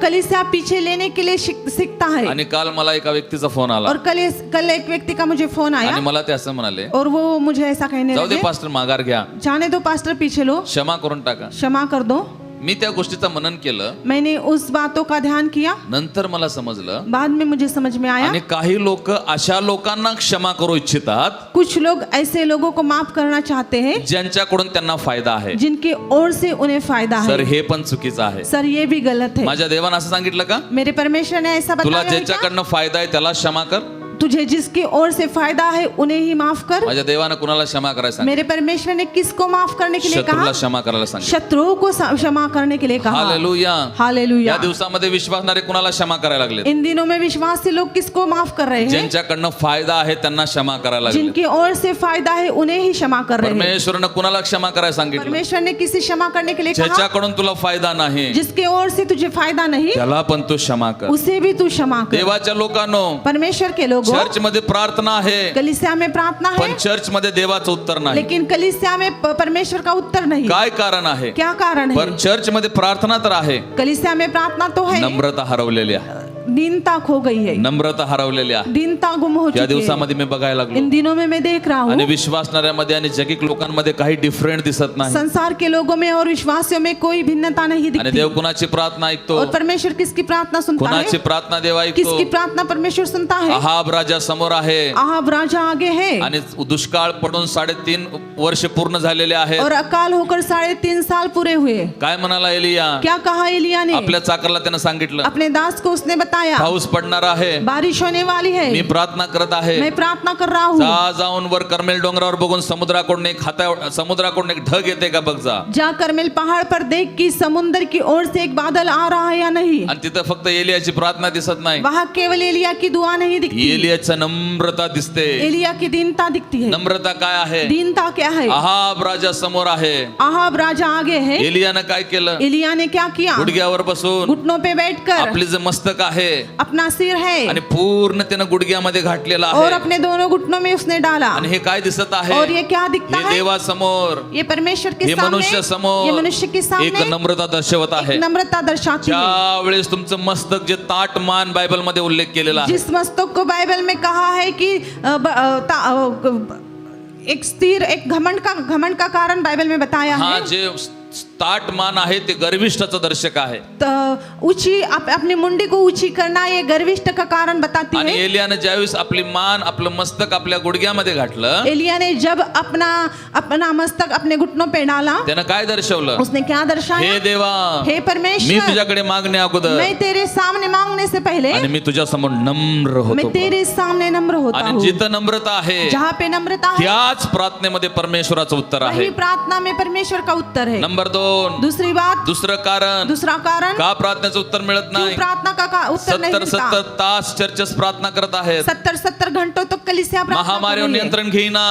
कलीसिया पीछे लेने के लिए सीखता है. आणि काल मला एका व्यक्तीचा फोन आला और कल एक व्यक्ति का मुझे फोन आणि आया मला ते असं म्हणाले, और वो मुझे ऐसा कहने जाऊ दे लगे, पास्टर माघार घ्या, जाने दो पास्टर, पीछे लो, क्षमा करून टाका. क्षमा कर दो. मी त्या गोष्टीचं मनन केलं. मैंने उस बातों का ध्यान किया. नंतर मला समजलं बाद में मुझे समझ में आया आणि काही लोक अशा लोकांना क्षमा करू इच्छितात कुछ लोग ऐसे लोगों को माफ करना चाहते हैं ज्यांच्याकडून त्यांना फायदा आहे. जिनकी ओर से उन्हें फायदा सर है. हे पण चुकीचं आहे. सर ये भी गलत है. माझ्या देवानं असं सांगितलं का? मेरे परमेश्वर ने ऐसा तुला बताया है क्या? ज्याच्याकडनं फायदा आहे त्याला क्षमा कर. तुझे जिसकी ओर से फायदा है उन्हें ही माफ कर. माझ्या देवानं कुणाला क्षमा करायला सांगितलं? मेरे परमेश्वर ने किसको माफ करने के लिए शत्रूला कहा? क्षमा करायला सांगितलं. शत्रुओं को क्षमा करने के लिए कहा. हालेलुया. हालेलुया. या दिवसामध्ये विश्वासणारे कुणाला क्षमा करायला लागले? इन दिनों में विश्वासी लोग किसको माफ कर रहे हैं? ज्यांच्याकडनं फायदा आहे त्यांना क्षमा करायला लागले. जिनकी ओर से फायदा है उन्हें ही क्षमा कर रहे हैं. परमेश्वरनं कुणाला क्षमा करायला सांगितलं? परमेश्वर ने किसी क्षमा करने के लिए कहा? ज्याच्याकडून तुला फायदा नाही जिसके ओर से तुझे फायदा नहीं त्याला पण तू क्षमा कर. उसे भी तू क्षमा कर. देवाच्या लोकांनो, परमेश्वर के लोगों, चर्च मध्ये प्रार्थना आहे कलीसिया में प्रार्थना पण है चर्च मध्ये देवाचं उत्तर नाही. लेकिन कलीसिया में परमेश्वर का उत्तर नहीं. काय कारण आहे? क्या कारण है? पण चर्च मध्ये प्रार्थना तर आहे, कलीसिया में प्रार्थना तो है, नम्रता हरवलेली आहे. दीनता खो गई है, नम्रता हरवलेली आहे. दीनता गुम हो या चुकी है. दिवसामध्ये मी बघायला लागलो इन दिनों में मैं देख रहा आणि हूँ विश्वासणाऱ्यामध्ये आणि जगिक लोकांमध्ये काही डिफरंट दिसत नाही. संसार के लोगों में और विश्वासियों में कोई भिन्नता नहीं आणि दिखती. देव कुणाची प्रार्थना ऐकतो, और परमेश्वर किसकी प्रार्थना सुनता है? कुणाची प्रार्थना देव ऐकतो. किसकी प्रार्थना परमेश्वर सुनता है? अहाब राजा समोर आहे आहाब राजा आगे है आणि दुष्काळ पडून 3.5 वर्ष पूर्ण झालेले आहेत. और अकाल होकर 3.5 साल पूरे हुए. काय म्हणाला एलिया? क्या कहा एलिया ने? आपल्या चाकरला त्यानं सांगितलं अपने दास को उसने बताया पाऊस पडणार आहे, बारिश होने वाली मी है, प्रार्थना करत आहे. मैं प्रार्थना कर रहा हूँ. जाऊन वर कर्मेल डोंगरावर बघून समुद्राकडून एक ढग येते का बघ जा. जा करमेल पहाड़ पर देख कि समुद्र की ओर से एक बादल आ रहा है या नहीं. आणि तिथं फक्त एलियाची प्रार्थना दिसत नाही, वहाँ केवल एलिया की दुआ नहीं दिखती, एलियाची नम्रता दिसते. एलिया की दीनता दिखती है. नम्रता काय आहे? दीनता क्या है? अहाब राजा समोर आहे. आहाब राजा आगे है. एलियानं काय केलं? एलिया ने क्या किया? गुडघ्यावर बसून घुटनों पे बैठकर आपले जे मस्तक आहे अपना सिर है आणि पूर्ण त्यानं गुडघ्यामध्ये घातलेला और आहे. अपने दोनों घुटनों में उसने डाला. आणि हे काय दिसत आहे? और ये क्या दिखता हे है? देवासमोर, ये परमेश्वर के हे सामने, मनुष्य समोर ये मनुष्य के एक सामने नम्रता दर्शवत आहे. एक नम्रता दर्शाती है. ज्या वेळेस तुमचं मस्तक जे ताट मान बायबल मध्ये उल्लेख केलेला आहे, जिस मस्तक को बाइबल में कहा है कि एक स्थिर एक घमंड का कारण बाइबल में बताया हा है. जे ताट मान आहे ते गर्विष्ठाचं दर्शक आहे. तो ऊंची अपनी मुंडी को ऊंची करना ये गर्विष्ठ का कारण बताती आणि है. एलियानं ज्यावेळेस आपली मान आपलं मस्तक आपल्या गुडघ्यामध्ये घातलं, एलिया ने जब अपना मस्तक अपने घुटनों पे डाला, त्यानं काय दर्शवलं? उसने क्या दर्शाया? हे देवा, हे मी परमेश्वर, तुझ्याकडे मागण्या अगोदर मैं तेरे सामने मांगने से पहले आणि मी तुझ्या समोर नम्र मैं होतो. तेरे सामने नम्र होता आणि हूँ. जिथं नम्रता आहे जहाँ पे नम्रता है त्याच प्रार्थनेमध्ये परमेश्वराचं उत्तर आहे. वही प्रार्थना में परमेश्वर का उत्तर है. नंबर 2, दूसरी बात, दुसरं कारण दूसरा कारण का प्रार्थनेचं उत्तर मिळत क्यों नाही? प्रार्थना का उत्तर नहीं 70 मिलता. तास चर्चेस प्रार्थना करत आहेत. 70 घंटों तक कलीसिया प्रार्थना कर महामारीवर रही है. नियंत्रण घेईना,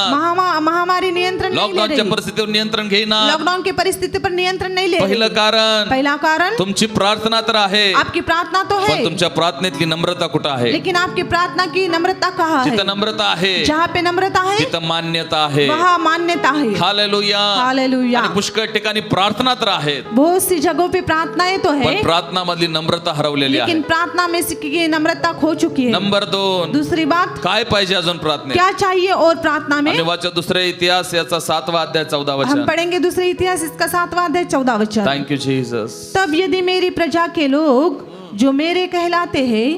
महामारी नियंत्रण नहीं ले लॉकडाऊनच्या रही. परिस्थितीवर नियंत्रण घेईना. लॉकडाउन की परिस्थिति पर नियंत्रण नहीं ले पहिलं रही. कारण पहला कारण तुमची प्रार्थना तर आहे, आपकी प्रार्थना तो है, पण तुमच्या प्रार्थनेतली नम्रता कुठं आहे? लेकिन आपकी प्रार्थना की नम्रता कहाँ है? जिथं नम्रता आहे जहाँ पे नम्रता है तिथं मान्यता आहे. वहाँ मान्यता है. हालेलुया. हालेलुया. आणि पुष्कळ ठिकाणी प्रार्थना तर आहेत, बहुत सी जगहों पे प्रार्थनाएं तो है, पण प्रार्थना मधली नम्रता हरवलेली आहे. लेकिन प्रार्थना में से की नम्रता खो चुकी है. नंबर 2, दूसरी बात, काय पाहिजे अजून प्रार्थनेत? क्या चाहिए और प्रार्थना में? आणि वाचा दुसरे इतिहास याचा 7वा अध्याय 14 हम वचन. पढ़ेंगे दूसरे इतिहास इसका 7वां अध्याय 14 वचन. Thank you Jesus. तब यदि मेरी प्रजा के लोग जो मेरे कहलाते हैं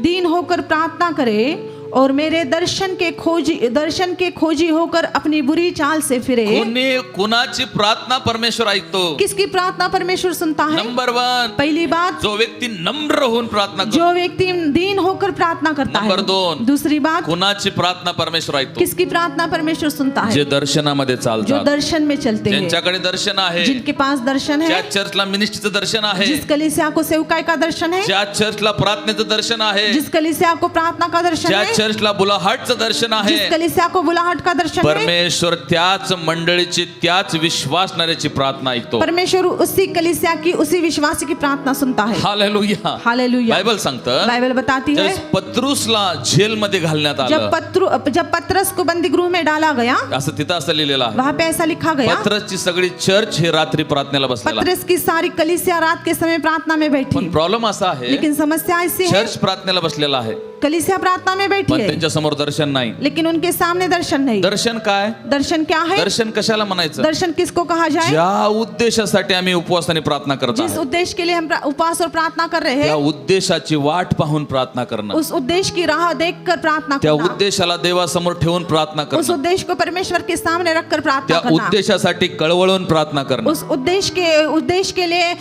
दीन होकर प्रार्थना करे और मेरे दर्शन के खोजी होकर अपनी बुरी चाल से फिरे. कुणाची प्रार्थना परमेश्वर ऐकतो? किसकी प्रार्थना परमेश्वर सुनता है? नंबर 1, पहली बात, जो व्यक्ती नम्र होऊन प्रार्थना करतो. जो व्यक्ति दीन होकर प्रार्थना करता है. नंबर 2, दूसरी बात, कुणाची प्रार्थना परमेश्वर ऐकतो? किसकी प्रार्थना परमेश्वर सुनता है? जे दर्शनामध्ये जो चालतात, दर्शन में चलते हैं, ज्यांच्याकडे दर्शन आहे, जिनके पास दर्शन ज्या है, चर्चला मिनिस्ट्रीचं दर्शन आहे, जिस कलीसिया को सेवकाई का दर्शन है, ज्या चर्चला प्रार्थनेचं दर्शन आहे, जिस कलीसिया को प्रार्थना का दर्शन ज्या है, चर्चला बुलाहटचं दर्शन आहे, जिस कलीसिया को बुलाहट का दर्शन है, परमेश्वर त्याच मंडळीची त्याच विश्वासणाऱ्याची प्रार्थना ऐकतो. परमेश्वर उसी कलीसिया की उसी विश्वासी की प्रार्थना सुनता है. हालेलुया. हालेलुया. बायबल सांगतं, बाइबल बताती है पत्रुसला जेलमध्ये घालण्यात आलं. जब पत्रस को बंदी गृह में डाला गया, असं तिथं असं लिहिलेलं आहे. वहां पे ऐसा लिखा गया, पत्रसची सगळी चर्च हे रात्री प्रार्थनेला बसलेला आहे. पत्रस की सारी कलीसिया रात के समय प्रार्थना में बैठी. पण प्रॉब्लेम असा आहे, लेकिन समस्या ऐसी है, चर्च प्रार्थनेला बसलेला आहे, कलीसिया प्रार्थना में बैठी पण है, त्यांच्या समोर दर्शन नाही. लेकिन उनके सामने दर्शन नहीं. दर्शन काय? दर्शन क्या है? दर्शन कशाला म्हणायचं? दर्शन किसको कहा जाए? ज्या उद्देशासाठी आम्ही उपवास आणि प्रार्थना करत जिस आहोत, उद्देश्य के लिए हम उपवास और प्रार्थना कर रहे त्या हैं, उद्देशाची वाट पाहून प्रार्थना करणं, उस उद्देश्य की राह देखकर प्रार्थना त्या करना, उद्देशाला देवासमोर ठेवून प्रार्थना उस करणं, उद्देश्य को परमेश्वर के सामने रखकर प्रार्थना त्या करना, उद्देशासाठी कळवळून प्रार्थना करणं. उस उद्देश्य के लिए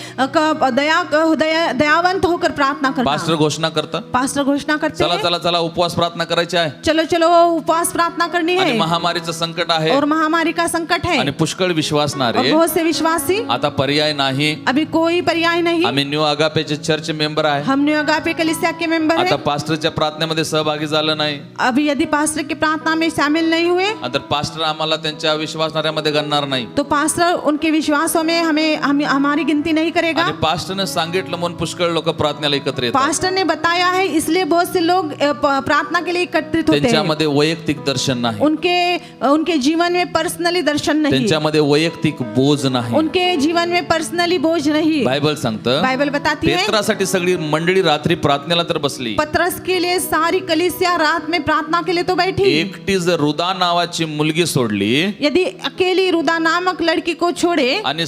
दयावंत होकर प्रार्थना करना. पास्टर घोषणा करतात, पास्टर घोषणा करते चला हैं, चला चला उपवास प्रार्थना करायची आहे, चलो चलो उपवास प्रार्थना करनी आणि है, महामारीचं संकट आहे और महामारी का संकट है, आणि पुष्कळ और विश्वासणारे बहुत से विश्वासी, आता पर्याय नाही. अभी कोई पर्याय नहीं. आम्ही न्यू अगापेचे चर्च मेंबर आहे, हम न्यू अगापे कलीसिया के मेंबर आता हैं. पास्टरच्या प्रार्थनेमध्ये सहभागी झालं नाही, अभी यदि पास्टर की प्रार्थना में शामिल नहीं हुए, तर पास्टर आम्हाला त्यांच्या विश्वासणाऱ्यामध्ये गणणार नाही. तो पास्टर उनके विश्वासों में हमें हमारी गिनती नहीं करेगा. आणि पास्टरने सांगितलं म्हणून पुष्कळ लोक प्रार्थनेला एकत्र येतात. पास्टर ने बताया है इसलिए बहुत से लोग लोग प्रार्थना के लिए एकत्रित होते हैं, त्यांच्यामध्ये वैयक्तिक दर्शन नाही, उनके जीवन में पर्सनली दर्शन नहीं, त्यांच्यामध्ये वैयक्तिक बोज नाही. उनके जीवन में पर्सनली बोझ नहीं. बायबल सांगतं, बाइबल बताती है पेत्रासाठी सगळी मंडळी रात्री प्रार्थनेला तर बसली, पतरस के लिए सारी कलीसिया रात में प्रार्थना के लिए तो बैठी. एकटी जर रुदा नावाची मुलगी सोडली यदि अकेली रुदा नामक लड़की को छोड़े, आणि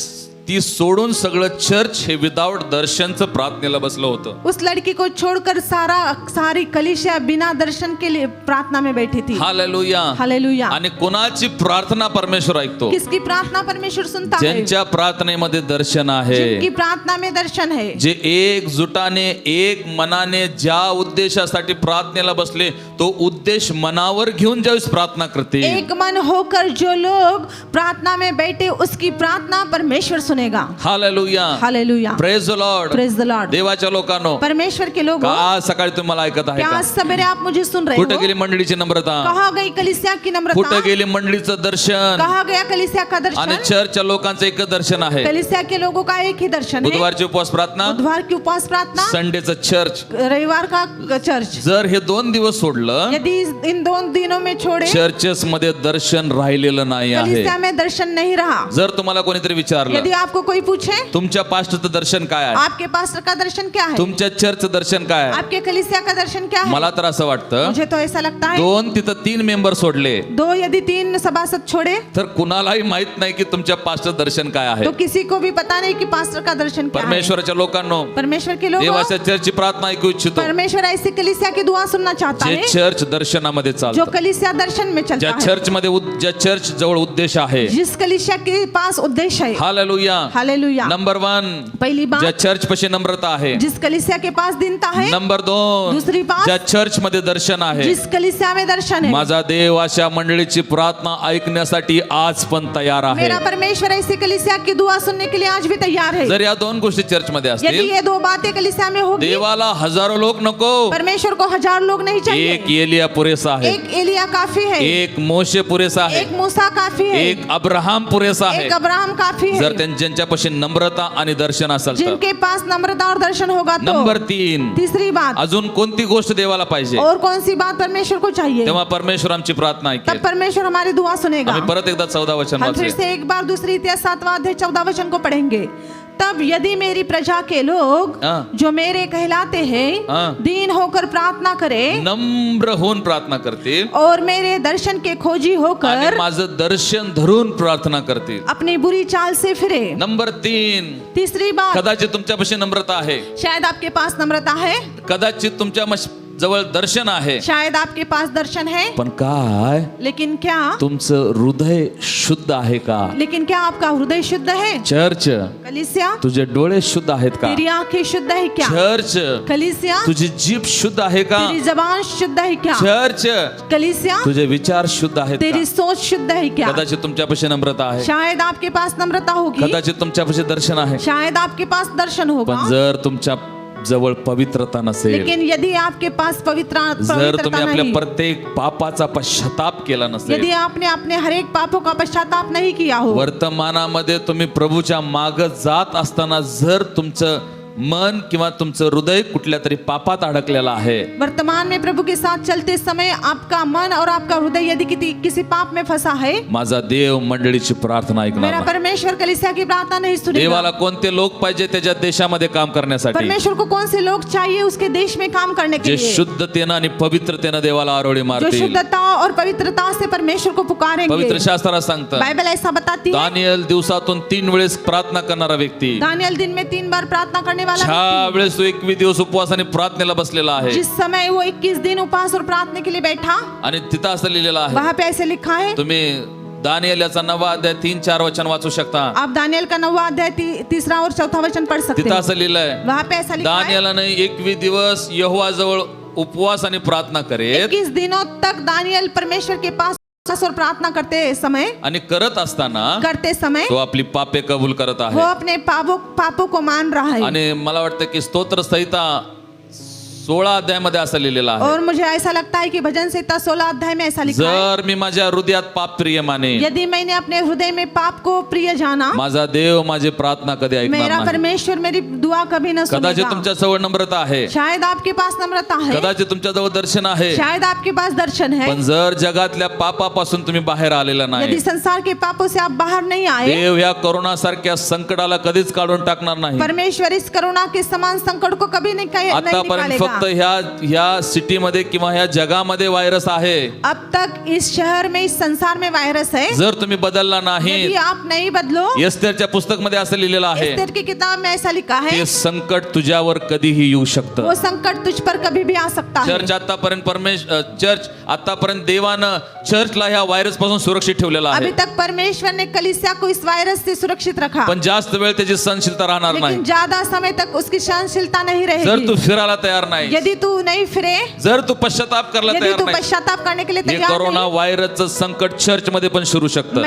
ती सोडून सगळं चर्च हे विदाउट दर्शनचं प्रार्थनेला बसलं होतं. उस लड़की को छोड़कर सारी कलीसिया बिना दर्शन के लिए प्रार्थना में बैठी थी. हालेलुया. हालेलुया. आणि कोणाची प्रार्थना परमेश्वर ऐकतो? किसकी प्रार्थना परमेश्वर सुनता है? ज्यांच्या प्रार्थनेमध्ये दर्शन आहे, जिनकी प्रार्थना में दर्शन है, जे एकजुटाने एक मनाने ज्या उद्देशासाठी प्रार्थनेला बसले तो उद्देश मनावर घेऊन ज्यावेळेस प्रार्थना करते, एक मन होकर जो लोग प्रार्थना में बैठे उसकी प्रार्थना परमेश्वर सुनेगा. Hallelujah. Hallelujah. Praise the Lord. Praise the Lord. देवाच्या लोकांनो, परमेश्वर के लोग, का आज सकाळी तुम्ही मला ऐकत आहे क्या का? आज सवेरे आप मुझे सुन रहे कुठे हो? गेली मंडळीची नम्रता? कहाँ गई कलीसिया की नम्रता? कुठे गेली मंडळीचं दर्शन? कहाँ गया कलीसिया का आणि दर्शन? चर्चच्या लोकांचं एक दर्शन आहे, कलीसिया के लोगों का एक ही दर्शन है, बुधवारची उपवास प्रार्थना, बुधवार की उपवास प्रार्थना, संडेचं चर्च. रविवार का चर्च. जर हे 2 दिवस सोडलं, यदि इन 2 दिनों में छोड़े, चर्चेस मध्ये दर्शन राहिलेलं नाही आहे. कलीसिया में दर्शन नहीं रहा. जर तुम्हाला कोणीतरी विचारलं यदि आपको कोई पूछे तुमच्या पास्टरचं दर्शन काय आहे, आपके पास्टर का दर्शन क्या है, तुमच्या चर्चचं दर्शन काय आहे, आपके कलीसिया का दर्शन क्या है, मला तर असं वाटतं मुझे तो ऐसा लगता है 2 तिथं 3 मेंबर सोडले 2 यदि 3 सभासद छोड़े तर कुणालाही माहित नाही की तुमच्या पास्टर दर्शन काय आहे. तो किसी को भी पता नहीं कि पास्टर का दर्शन क्या है. परमेश्वराच्या लोकांनो, परमेश्वर के लोग, देवाच्या चर्चची प्रार्थना ऐकू इच्छितो परमेश्वर ऐसी कलीसिया की दुआ सुनना चाहता जे है चर्च दर्शनामध्ये जो चालतं, कलीसिया दर्शन में चलता ज्या है, चर्च मध्ये ज्या चर्च जवळ उद्देश आहे. जिस कलीसिया के पास उद्देश्य है. हालेलुया. हालेलुया. नंबर 1, पहली ज्या बात, चर्च पाशी नम्रता आहे. जिस कलीसिया के पास दीनता है. नंबर 2, दूसरी बात, ज्या चर्च मध्ये दर्शन आहे. जिस कलीसिया में दर्शन है. माझा देव अशा मंडळीची प्रार्थना ऐकण्यासाठी आज पण तयार आहे. मेरा परमेश्वर ऐसी कलीसिया की दुआ सुनने के लिए आज भी तैयार है. जर या 2 गोष्टी चर्च मध्ये यदि असतील, ये 2 बातें कलीसिया में होगी, देवाला हजारो लोक नको, परमेश्वर को 1000 लोग नहीं चाहिए. एक एलिया पुरेसा आहे, एक एलिया काफी है, एक मोशे पुरेसा आहे, एक मूसा काफी है, एक अब्राहम पुरेसा आहे. एक अब्राहम काफी है. जर ज्यांच्यापाशी नम्रता आणि दर्शन असेल तर. जिनके पास नम्रता और दर्शन होगा तो. नंबर 3, तीसरी बात, अजून कोणती गोष्ट देवाला पाहिजे, और कौन सी बात परमेश्वर को चाहिए, तेव्हा परमेश्वर आमची प्रार्थना तब ऐकेल. परमेश्वर हमारी दुआ सुनेगा. आम्ही परत एकदा 14 वचन हम फिर वाचूया. से एक बार दूसरी इतिहास 7वां अध्याय 14 वचन को पढ़ेंगे. तब यदि मेरी प्रजा के लोग हाँ. जो मेरे कहलाते हैं हाँ. दीन होकर प्रार्थना करें नम्र होऊन प्रार्थना करतील और मेरे दर्शन के खोजी आणि होकर माझं दर्शन धरून प्रार्थना करतील. अपनी बुरी चाल से फिरे. नंबर 3, तीसरी बात, कदाचित तुमच्यापाशी नम्रता आहे, शायद आपके पास नम्रता है, कदाचित तुमच्या जवळ दर्शन आहे, शायद आपके पास दर्शन है, पण काय लेकिन क्या तुमचं हृदय शुद्ध आहे का? लेकिन क्या आपका हृदय शुद्ध है? चर्च, कलीसिया, तुझे डोळे शुद्ध आहेत का? तेरी आंखें शुद्ध है क्या? चर्च, कलीसिया, तुझी जीभ शुद्ध आहे का? तेरी जबान शुद्ध है क्या? चर्च, कलीसिया, तुझे विचार शुद्ध आहेत तेरी का? सोच शुद्ध है क्या? कदाचित तुमच्यापाशी नम्रता आहे, शायद आपके पास नम्रता होगी, कदाचित तुमच्यापाशी दर्शन आहे, शायद आपके पास दर्शन होगा, पण जर तुमच्या जवळ पवित्रता नसेल, लेकिन यदि आपके पास जर तुम्ही पवित्रता आपल्या नहीं, प्रत्येक पापाचा पश्चाताप केला नसेल, यदि आपने अपने हर एक पापों का पश्चाताप नहीं किया हो, वर्तमानामध्ये तुम्ही प्रभूच्या माग जात असताना जर तुमचं मन किंवा तुमचं हृदय कुठल्या तरी पापात अडकलेलं आहे, वर्तमान में प्रभु के साथ चलते समय आपका मन और आपका हृदय यदि किसी पाप में फंसा है, माझा देव मंडळीची प्रार्थना ऐकणार मेरा नाही. परमेश्वर कलीसिया की प्रार्थना नहीं सुनेगा. देवाला कोणते लोक पाहिजे त्याच्या देशामध्ये काम करण्यासाठी, परमेश्वर को कौन से लोग चाहिए उसके देश में काम करने के जे लिए, शुद्धतेनं आणि पवित्रतेनं देवाला आरोळी जो मारतील. शुद्धता और पवित्रता से परमेश्वर को पुकारेंगे. पवित्र शास्त्रात सांगतं, बाइबल ऐसा बताती है, दानियल दिवसातून 3 वेळेस प्रार्थना करणारा व्यक्ती, दानियल दिन में 3 बार प्रार्थना करने वाला ज्या व्यक्ति, वेळेस तो 21 दिवस उपवासाने प्रार्थनेला बसलेला आहे जिस समय वो 21 दिन उपवास और प्रार्थना के लिए बैठा, आणि तिथं असं लिहिलेलं आहे, वहां पे ऐसे लिखा है, तुम्ही दानियल याचा 9वा अध्याय 3-4 वचन वाचू शकता. आप दानियल का 9वां अध्याय 3रा और 4था वचन पढ़ सकते तिथं हैं. असं लिहिलंय, वहां पे ऐसा लिखा है, दानियलाने 21 दिवस यहोवा जवळ उपवास आणि प्रार्थना करेत 21 दिनों तक दानियल परमेश्वर के पास और प्रार्थना करते समय आणि करत असताना तो आपली पापे कबूल करत वो आहे. अपने पापों को मान रहा है. आणि मला वाटतं की स्तोत्र संहिता 16 अध्यायामध्ये असं लिहिलेलं आहे, और मुझे ऐसा लगता है कि भजन संहिता 16 अध्याय में ऐसा लिखा है, जर मी माझ्या हृदयात पाप प्रिय माने, यदि मैंने अपने हृदय में पाप को प्रिय जाना, माझा देव माझी प्रार्थना कधी ऐकणार मेरा नाही. परमेश्वर मेरी दुआ कभी न कदाचित सुनेगा. तुमच्या जवळ नम्रता आहे, शायद आपके पास नम्रता है, कदाचित तुमच्या जवळ दर्शन आहे, शायद आपके पास दर्शन है, पण जर जगातल्या पापापासून तुम्ही बाहेर आलेला नाही, यदि संसार के पापों से आप बाहर नहीं आए, देव या कोरोना सारख्या संकटाला कधीच काढून टाकणार नाही. परमेश्वर इस करुणा के समान संकट को कभी नहीं आतापर्यंत निकालेगा. फक्त ह्या सिटीमध्ये किंवा ह्या जगामध्ये व्हायरस आहे. अब तक इस शहर में, इस संसार में वायरस है. जर तुम्ही बदलला नाही, यदि आप नहीं बदलो, एस्तेरच्या पुस्तक मध्ये असं लिहिलेलं आहे, एस्तेर की किताब में ऐसा लिखा है, ते संकट तुझ्यावर कधीही येऊ शकतं. वो संकट तुझ पर कभी भी आ सकता है. चर्च आतापर्यंत देवानं चर्चला ह्या व्हायरस पासून सुरक्षित ठेवलेला अभी आहे, तक परमेश्वर ने कलीसिया को इस वायरस से सुरक्षित रखा, पण जास्त वेळ त्याची सहनशीलता राहणार नाही. लेकिन ज्यादा समय तक उसकी सहनशीलता नहीं जर रहेगी. तू फिरायला तयार नाही, यदि तू नहीं फिरे, जर तू पश्चाताप करायला यदि तयार तू नाही, पश्चाताप करने के लिए हे तैयार कोरोना नहीं, व्हायरसचं संकट चर्च मध्ये पण सुरू शकतं.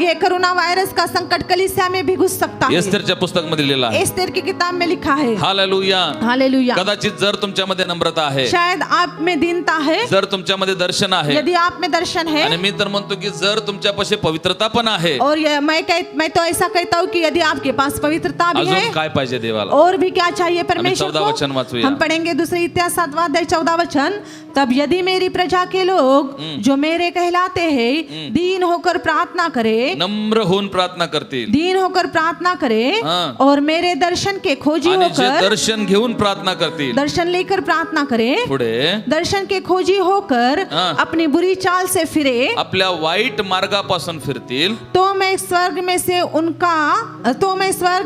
ये कोरोना वायरस का संकट कलीसिया में भी घुस सकता है. एस्तेरच्या पुस्तक मध्ये लिहिलेलं आहे. एस्तेर की किताब में लिखा है. हालेलुया. हालेलुया. कदाचित जर तुमच्यामध्ये नम्रता आहे, शायद आप में दीनता है, जर तुमच्यामध्ये दर्शन आहे, यदि आप में दर्शन है, आणि मी तर म्हणतो की जर तुमच्यापाशी पवित्रता पण आहे, और मैं तो ऐसा कहता हूँ कि यदि आपके पास पवित्रता भी है, अजून काय पाहिजे देवाला. और भी क्या चाहिए परमेश्वर 14 वचन को. वाचूया. हम पढ़ेंगे दूसरे इतिहास 7वां अध्याय 14 वचन. तब यदि मेरी प्रजा के लोग जो मेरे कहलाते हैं दीन होकर प्रार्थना करे, नम्र होऊन प्रार्थना करतील, दीन होकर प्रार्थना करे, हाँ. और मेरे दर्शन के खोजी आणि जे होकर, दर्शन घेऊन प्रार्थना करतील, दर्शन लेकर प्रार्थना करे, पुढे दर्शन के खोजी होकर हाँ. अपनी बुरी चाल से फिरे, आपल्या वाईट मार्गापासून फिरतील, तो मैं स्वर्ग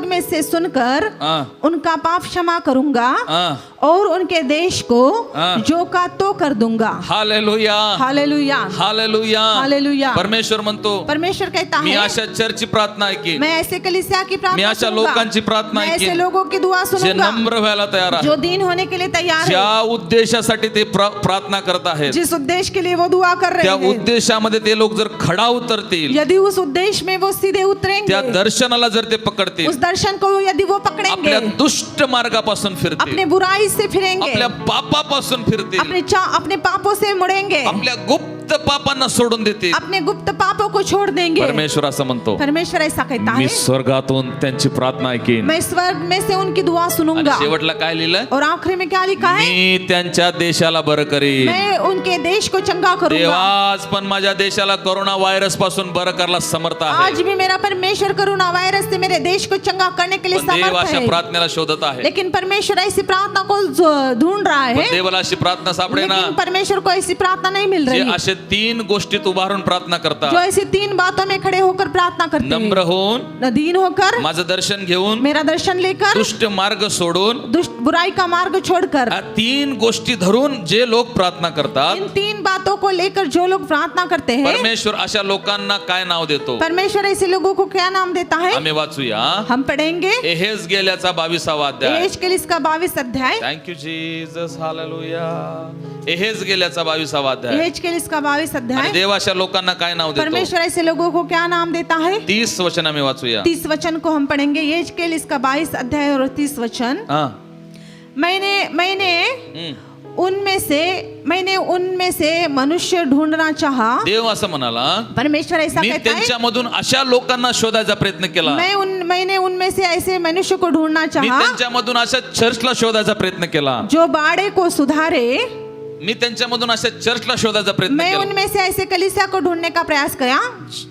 में से सुनकर हाँ. उनका पाप क्षमा करूंगा हाँ. और उनके देश को हाँ. जो का तो कर दूंगा. हालेलुया. हालेलुया. हालेलुया. हालेलुया. परमेश्वर म्हणतो, परमेश्वर कहता मी है, अशा चर्चची प्रार्थना ऐकी, मैं ऐसे कलीसिया की मी प्रार्थना अशा सुनूंगा, लोकांची प्रार्थना मैं ऐसे ऐकीन लोगों की दुआ जे सुनूंगा नम्र व्हायला तयार आहे, जो दीन होने के लिए तैयार ज्या है, उद्देशासाठी ते प्रार्थना करत आहेत, जिस उद्देश्य के लिए वो दुआ कर त्या रहे हैं, उद्देशामध्ये ते लोक जर खडा उतरतील, यदि उस उद्देश्य में वो सीधे त्या उतरेंगे, दर्शनाला जर ते पकडतील, उस दर्शन को यदि वो आपल्या पकड़ेंगे, दुष्ट मार्गापासून फिरतील, अपने बुराई से फिरेंगे, आपल्या पापापासून फिरतील, अपने पापों से मुड़ेंगे, आपल्या गुप्त पापांना सोडून देतील. अपने गुप्त पापों को छोड़ देंगे. परमेश्वर असं म्हणतो, परमेश्वर ऐसा कहता मी है, स्वर्गातून त्यांची प्रार्थना ऐकीन. मैं स्वर्ग में से उनकी दुआ आणि सुनूंगा. शेवटला काय लिहिलंय, और आखिरी में क्या लिखा है, मी त्यांच्या देशाला बरं करीन. मैं उनके देश को चंगा देव करूंगा. आज पण माझ्या देशाला कोरोना व्हायरस पासून बरं करायला समर्थ आहे, आज भी मेरा परमेश्वर कोरोना वायरस से मेरे देश को चंगा करने के लिए पण देव समर्थ अशा है. प्रार्थनेला शोधत आहे, लेकिन परमेश्वर ऐसी प्रार्थना को ढूंढ रहा पण है, देवाला अशी प्रार्थना सापडे ना, लेकिन परमेश्वर को ऐसी प्रार्थना नहीं मिल जे रही, असे 3 गोष्टीत उभारून प्रार्थना जो करतात. ऐसी 3 बातों में खड़े होकर प्रार्थना करते नम्र हैं. होऊन, दीन होकर, माझं दर्शन घेऊन, मेरा दर्शन लेकर, दुष्ट मार्ग सोडून, दुष्ट बुराई का मार्ग छोड़कर, या 3 गोष्टी धरून जे लोक प्रार्थना करतात, इन 3 बातों को लेकर जो लोग प्रार्थना करते हैं, परमेश्वर अशा लोकांना काय नाव देतो, परमेश्वर ऐसे लोगों को क्या नाम देता है. आम्ही वाचूया. हम पढ़ेंगे एहेज गेल्याचा 22वा अध्याय. एहेजकेल इसका 22 अध्याय. Thank you Jesus. हालेलुया. एहेज गेल्याचा 22वा अध्याय. एहेजकेल इसका 22 आणि अध्याय. देव अशा लोकांना काय नाव देतो, परमेश्वर ऐसे लोगों को क्या नाम देता है. 30 वचन आम्ही वाचूया. 30 वचन को हम पढ़ेंगे. एहेजकेल इसका 22 अध्याय और 30 वचन. हा. मैंने उनमें से मनुष्य ढूंढना चाहा. देव असं म्हणाला, परमेश्वर ऐसा मी कहता है, त्यांच्यामधून अशा लोकांना शोधायचा प्रयत्न केला, मैंने उनमें से ऐसे मनुष्य को ढूंढना मी चाहा त्यांच्यामधून अशा चर्चला शोधायचा प्रयत्न केला, जो बाड़े को सुधारे. मी त्यांच्यामधून अशा चर्चला शोधायचा प्रयत्न मैं केला, उनमें से ऐसे कलीसिया को ढूंढने का प्रयास किया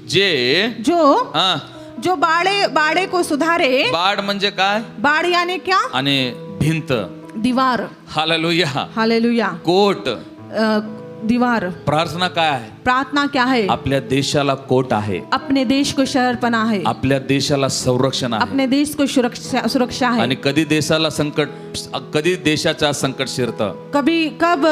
जे जो बाड़े को सुधारे. बाड म्हणजे काय, बाड़ यानी क्या, आणि भिंत. दीवार. हालेलुया. हालेलुया. कोट. दीवार. प्रार्थना काय आहे, प्रार्थना क्या है, आपल्या देशाला कोट आहे, अपने देश को शहरपना है, आपल्या देशाला संरक्षण आहे. अपने देश को सुरक्षा है. आणि कधी देशाला संकट, कधी देशाचा संकट शिरतं, कब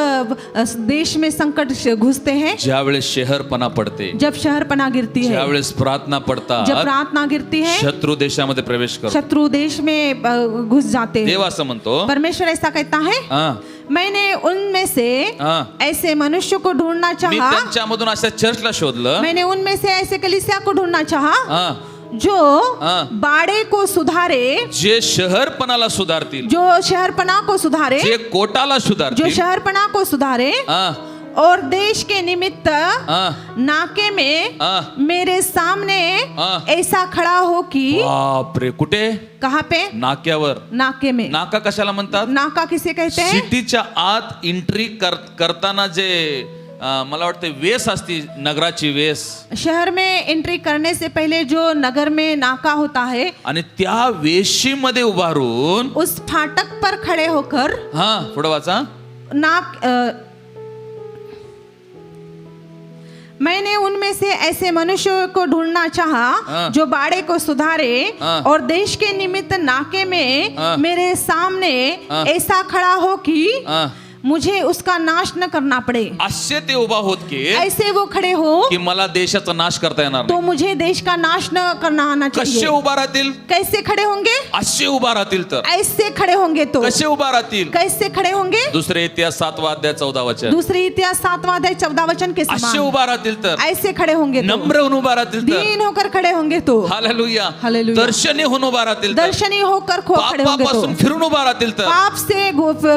देश में संकट घुसते हैं, ज्यावेळेस शहरपणा पडते, जब शहरपना गिरती है, ज्यावेळेस प्रार्थना जब पडतात, प्रार्थना गिरती है, शत्रू देशामध्ये प्रवेश करतो. शत्रु देश में घुस जाते हैं. देव असं म्हणतो, परमेश्वर ऐसा कहता है, हा, मैंने उनमें से हा, ऐसे मनुष्य को ढूंढना मी चाहा. त्यांच्यामधून अशा चर्चला शोधलं, मैंने उनमें से ऐसे कलीसिया को ढूंढना चाहा हा, जो हाँ. बाड़े को सुधारे, जे शहरपणाला सुधारतील, जो शहरपना को सुधारे, जे कोटाला जो सुधारतील, शहरपना को सुधारे हा, और देश के निमित्त हा, नाके में हा. मेरे सामने हाँ. ऐसा खड़ा हो कि, बापरे, कुठे? कहाँ पे? नाक्यावर. नाके में. नाका कशाला म्हणतात? नाका किसे कहते हैं? सिटीच्या आत एंट्री करताना जे मला वाटतं वेस असती, नगराची वेस, शहर में एंट्री करने से पहले जो नगर में नाका होता है, आणि त्या वेशीमध्ये उभारून, उस फाटक पर खड़े होकर हा पुढे वाचा, मैंने उनमें से ऐसे मनुष्यों को ढूंढना चाहा हाँ. जो बाड़े को सुधारे हाँ. और देश के निमित्त नाके में हाँ. मेरे सामने हाँ. ऐसा खड़ा हो कि हा. मुझे उसका नाश न करना पड़े. असे ते उभा होत की ऐसे वो खड़े हो की मला देशाचा नाश करता येणार तो नाही. मुझे देश का नाश न करना आना कसे चाहिए. उभा राहतील? कैसे खड़े होंगे? असे उभा राहतील तर. ऐसे खड़े होंगे तो कसे उभा राहतील? कैसे खड़े होंगे? दुसरे इतिहास 7 अध्याय 14 वचन. दूसरी इतिहास 7वां अध्याय 14 वचन के असे समान उभा राहतील तर. ऐसे खड़े होंगे तो, नम्र होऊन उभा राहतील तर. दीन होकर खड़े होंगे तो, हालेलुया. हालेलुया. दर्शनी होऊन उभा राहतील तर. दर्शनी होकर खड़े होंगे तो, पापापासून फिरून उभा राहतील तर. पाप से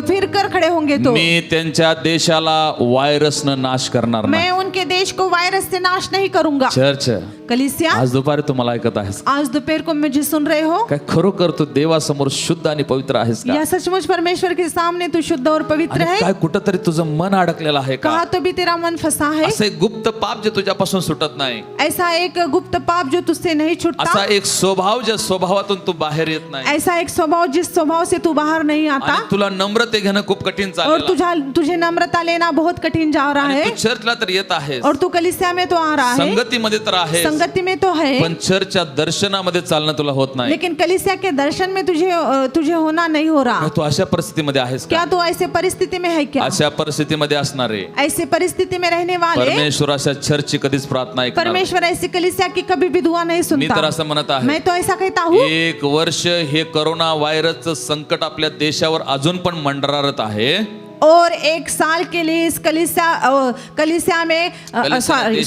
फिर कर खड़े होंगे तो मी त्यांच्या देशाला व्हायरसनं नाश करणार नाही. मैं उनके देश को वायरस से नाश नहीं करूंगा. चर्च, कलीसिया, आज दुपारी तुम्हाला ऐकत आहेस आज दोपहर को मुझे सुन रहे हो? काय? खरोखर तू देवासमोर शुद्ध आणि पवित्र आहेस का? या सचमुच परमेश्वर के सामने तू शुद्ध और पवित्र आणि है? काय कुठंतरी तुझं मन अडकलेलं आहे का? कहा तो भी तेरा मन फंसा है? असं एक गुप्त पाप जे तुझ्यापासून सुटत नाही, ऐसा एक गुप्त पाप जो तुझसे नहीं छूटता, असा एक स्वभाव ज्या स्वभावातून तू बाहेर येत नाही, ऐसा एक स्वभाव जिस स्वभाव से तू बाहर नहीं आता, आणि तुला नम्रते घेणं खूप कठीण और चाललेलं, तुझे नम्रता लेना बहुत कठिन जा रहा आणि है, तू चर्चला तर येत आहेस, और तू कलीसिया में तो आ रहा है, संगतीमध्ये तर आहेस, संगति में तो है, पण चर्चच्या दर्शनामध्ये चालणं तुला होत नाही. लेकिन कलीसिया के दर्शन में तुझे होना नहीं हो रहा. तू अशा परिस्थितीमध्ये आहेस का? क्या तू ऐसे परिस्थिति में है क्या? अशा परिस्थितीमध्ये असणारे ऐसे परिस्थिति में रहने वाले परमेश्वर अशा चर्चची कधीच प्रार्थना ऐकणार नाही. परमेश्वर ऐसी कलीसिया की कभी भी दुआ नहीं मी सुनता. तर असं म्हणत आहे, मैं तो ऐसा कहता हूँ, 1 वर्ष हे कोरोना व्हायरसचं संकट आपल्या देशावर अजून पण मंडरारत आहे, और 1 साल के लिए इस कलीसिया में सॉरी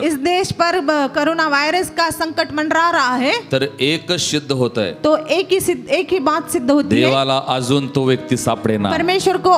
इस देश पर कोरोना वायरस का संकट मंडरा रहा है, तर एकच सिद्ध होत आहे, तो एक ही बात सिद्ध होती है, देवाला अजून तो व्यक्ती सापडेना परमेश्वर को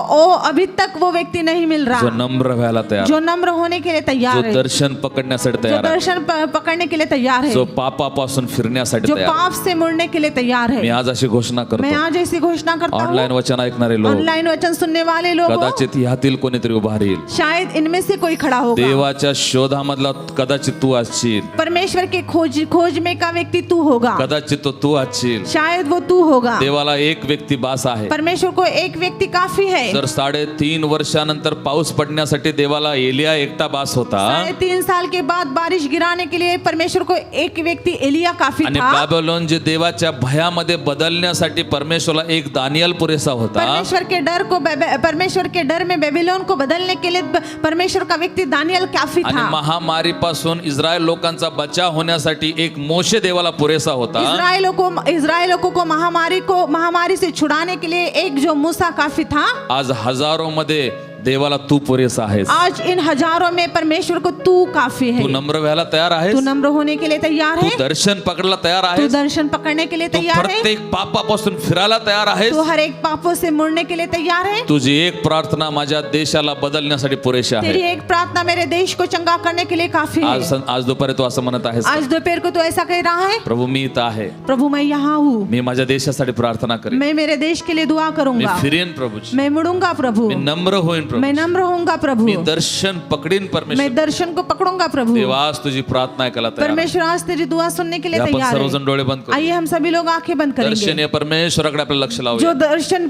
अभी तक वो व्यक्ति नहीं मिल जो रहा, नम्र व्हायला तयार, जो नम्र होने के लिए तैयार जो है, दर्शन पकडण्यासाठी जो तयार आहे, दर्शन पकड़ने के लिए तैयार है, जो पापापासून फिरण्यासाठी जो तयार आहे. पाप से मुड़ने के लिए तैयार मी है. आज अशी घोषणा मैं करतो, आज ऐसी घोषणा करता हूँ, ऑनलाईन वचन ऐकणारे लोक, ऑनलाइन वचन सुनने वाले लोग, कदाचित ह्यातील कोणीतरी उभा राहील, शायद इनमें से कोई खड़ा होगा. देवाच्या शोधामधला कदाचित तू असशील, परमेश्वर के खोज में का व्यक्ति तू होगा, कदाचित तो तू असशील. शायद वो तू होगा. देवाला एक व्यक्ती बास आहे. परमेश्वर को एक व्यक्ति काफी है. जर 3.5 वर्षानंतर पाऊस पडण्यासाठी देवाला एलिया एकटा बास होता, 3.5 साल के बाद बारिश गिराने के लिए परमेश्वर को एक व्यक्ति एलिया काफी आणि था. बाबेलोन जे देवाच्या भयामध्ये बदलण्यासाठी परमेश्वरला एक दानियल पुरेसा होता. परमेश्वर के डर में बेबीलोन को बदलने के लिए परमेश्वर का व्यक्ति दानियल काफी आणि था. महामारीपासून इस्रायल लोकांचा बचाव होण्यासाठी एक मोशे देवाला पुरेसा होता. इस्राएलियों को महामारी से छुड़ाने के लिए एक जो मूसा काफी था. आज हजारों मध्ये देवाला तू पुरेसा आहेस. आज इन हजारों में परमेश्वर को तू काफी है. तू नम्र व्हायला तयार आहेस, तू नम्र होने के लिए तैयार तू है, दर्शन पकडायला तयार तू आहेस, दर्शन पकड़ने के लिए तू तैयार है, प्रत्येक पापापासून फिरायला तयार आहेस. तू हर एक पापों से मुड़ने के लिए तैयार है. तुझी एक प्रार्थना माझ्या देशाला बदलण्यासाठी पुरेशी तेरी आहे. एक प्रार्थना मेरे देश को चंगा करने के लिए काफी है. आज दुपारी तू असं म्हणत आहेस, आज दोपहर को तू ऐसा कह रहा है, प्रभू मी इथं आहे, प्रभु मैं यहाँ हूँ, मी माझ्या देशासाठी प्रार्थना करेन, मैं मेरे देश के लिए दुआ मी करूंगा, फिरेन प्रभूजी, मैं मुड़ूंगा प्रभु, मी नम्र होईन प्रभू, मैं नम्र होऊंगा प्रभु, मी दर्शन पकडीन परमेश्वर. मैं दर्शन को पकड़ूंगा प्रभु. देवा आज तुझी प्रार्थना ऐकायला तयार आहे. परमेश्वर आज तेरी दुआ सुनने के लिए आपण तैयार सर्वजन है. डोळे बंद करू. आइए हम सभी लोग आंखें बंद करेंगे. दर्शनीय परमेश्वराकडे आपलं लक्ष जो लावूया. दर्शन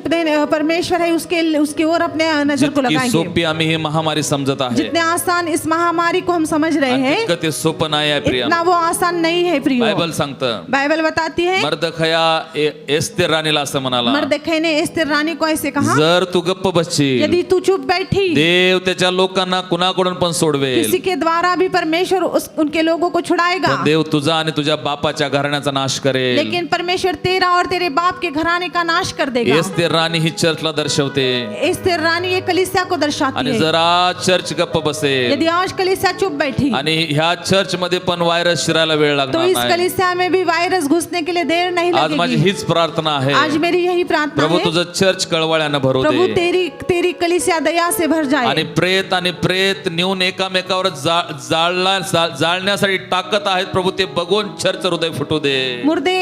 परमेश्वर है उसकी ओर अपने नजर को जितकी लगाएंगे. सोपी आम्ही ही महामारी समजत आहे, जितने आसान इस महामारी को हम समझ रहे हैं, तितकं ते सोपं नाही आहे प्रिया. इतना वो आसान नहीं है प्रियो. बायबल सांगतं, बाइबल बताती है, मर्दखया एस्तेर राणीला असं म्हणाला, मर्दखै ने एस्तेर रानी को ऐसे कहा, जर तू गप्प बसशील यदि तू चुप बैठी। देव त्याच्या लोकांना कुणाकडून पण सोडवेल, किसी के द्वारा भी परमेश्वर उनके लोगों को छुड़ाएगा, पण देव तुझा आणि तुझ्या बापाच्या घराण्याचा नाश करेल. लेकिन परमेश्वर तेरा और तेरे बाप के घराने का नाश कर देगा। एस्तेर राणी ही चर्चला दर्शवते. एस्तेर रानी ये कलीसिया को दर्शाती आणि है। जर आज चर्च गप्प बसेल यदि आज कलीसिया चुप बैठी आणि ह्या चर्च मध्ये पण व्हायरस शिरायला वेळ तो लागणार इस नाही. कलीसिया में भी वायरस घुसने के लिए देर नहीं आज माझी लगेगी। हीच प्रार्थना आहे, आज मेरी यही प्रार्थना प्रभू है, तुझं चर्च कळवळ्यानं भरू प्रभु दे तेरी कलीसिया दया से भर आणि जाए। प्रेत नेऊन एकामेकावर जाळण्यासाठी टाकत आहेत. प्रभु ते बघून चर्च हृदय फुटू दे. मुर्दे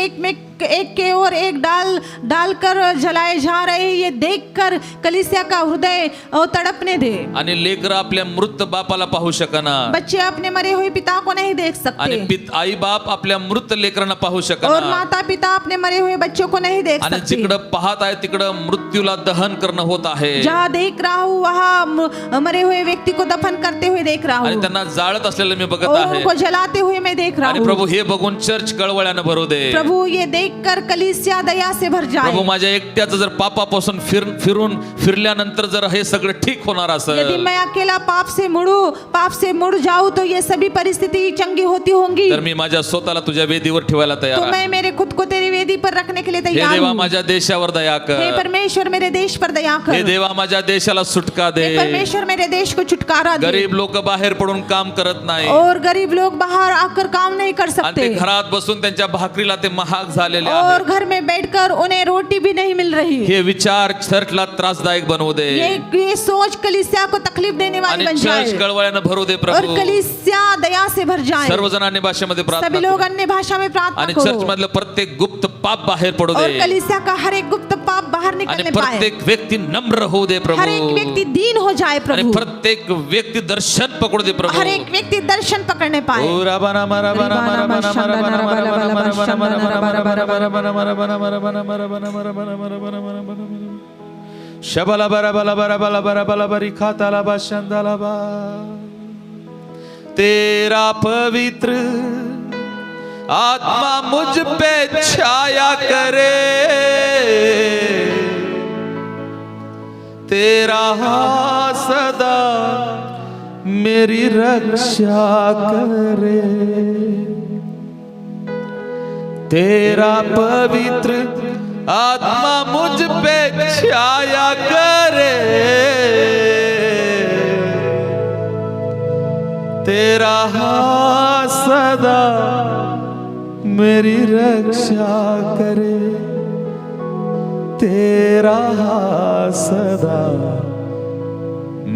एक के और एक डालकर जलाए जा रहे हैं, ये देखकर कलीसिया का हृदय तड़पने दे। आणि लेकर आपल्या मृत बापाला पाहू शकना, बच्चे अपने मरे हुए पिता को नहीं देख आणि सकते आई बाप आपल्या मृत लेकरांना पाहू और शकना. माता पिता अपने मरे हुए बच्चों को नहीं देख आणि सकते। जिकडं पाहत आहे तिकडं मृत्यूला दहन करणं होत आहे जहाँ देख रहा हूँ वहाँ मरे हुए व्यक्ती को दफन करते हुए देख रहा आणि हूँ त्यांना जाळत असलेलं मी बघत और आहे. उनको जलाते हुए मैं देख रहा आणि हूँ। प्रभू हे बघून चर्च कळवळ्यानं भरू दे. प्रभू ये देखकर कलीसिया दया से भर प्रभू जाए। माझ्या एकट्याचं जर पापापासून फिरल्यानंतर जर हे सगळं ठीक होणार यदि असेल मैं अकेला पाप से मुड़ जाऊं तो ये सभी परिस्थिति चंगी होती होंगी। तर मी माझ्या स्वतःला तुझ्या वेदीवर ठेवायला तयार तो आहे. मैं मेरे खुद को तेरी वेदी पर रखने के लिए हे तैयार देवा हूँ। माझ्या देशावर दया हे कर. परमेश्वर मेरे देश पर दया हे कर। देवा माझ्या देशाला सुटका दे. हे परमेश्वर मेरे देश को छुटकारा दे। गरीब लोक बाहेर पडून काम करत नाही और गरीब लोग बाहर आकर काम नहीं कर आणि ते सकते घरात बसून त्यांच्या भाकरीला ते महाग झालेले और आहेत. घर में बैठकर उन्हें रोटी भी नहीं मिल रही। हे विचार चर्चला त्रासदायक बनवू दे ये सोच कलिसिया को तकलीफ देने वाली आणि बन चर्च जाए कळवळ्यानं भरू दे और प्रभू. कलिसिया दया से भर जाए। सर्वजणांनी भाषेमध्ये सभी प्रार्थना लोग करू. अन्य भाषा में प्रार्थना आणि चर्च करो मधलं प्रत्येक गुप्त पाप बाहेर पडू और दे कलिसिया का हर एक गुप्त पाप बाहर आणि निकलने पाए। प्रत्येक व्यक्ती नम्र होऊ दे प्रभू. हर एक व्यक्ति दीन हो जाए आणि प्रभु। प्रत्येक व्यक्ती दर्शन पकडू दे प्रभू. हर एक व्यक्ति दर्शन पकड़ने पाए। ओ राबाना मारा बाना मारा बाना मारा बाना मारा बाना मारा बाना मारा बाना मारा बाना मारा बाना मारा बाना मारा बाना मारा बाना मारा बाना मारा बाना मारा बाना शबला बरा बला बरा बला बरा बला बरी खाता ला बा शंदाला बा. तेरा पवित्र आत्मा मुझ पे छाया करे, तेरा हाथ सदा मेरी रक्षा करे. तेरा पवित्र आत्मा मुझ पे छाया करे, तेरा हाथ सदा मेरी रक्षा करे. तेरा हाथ सदा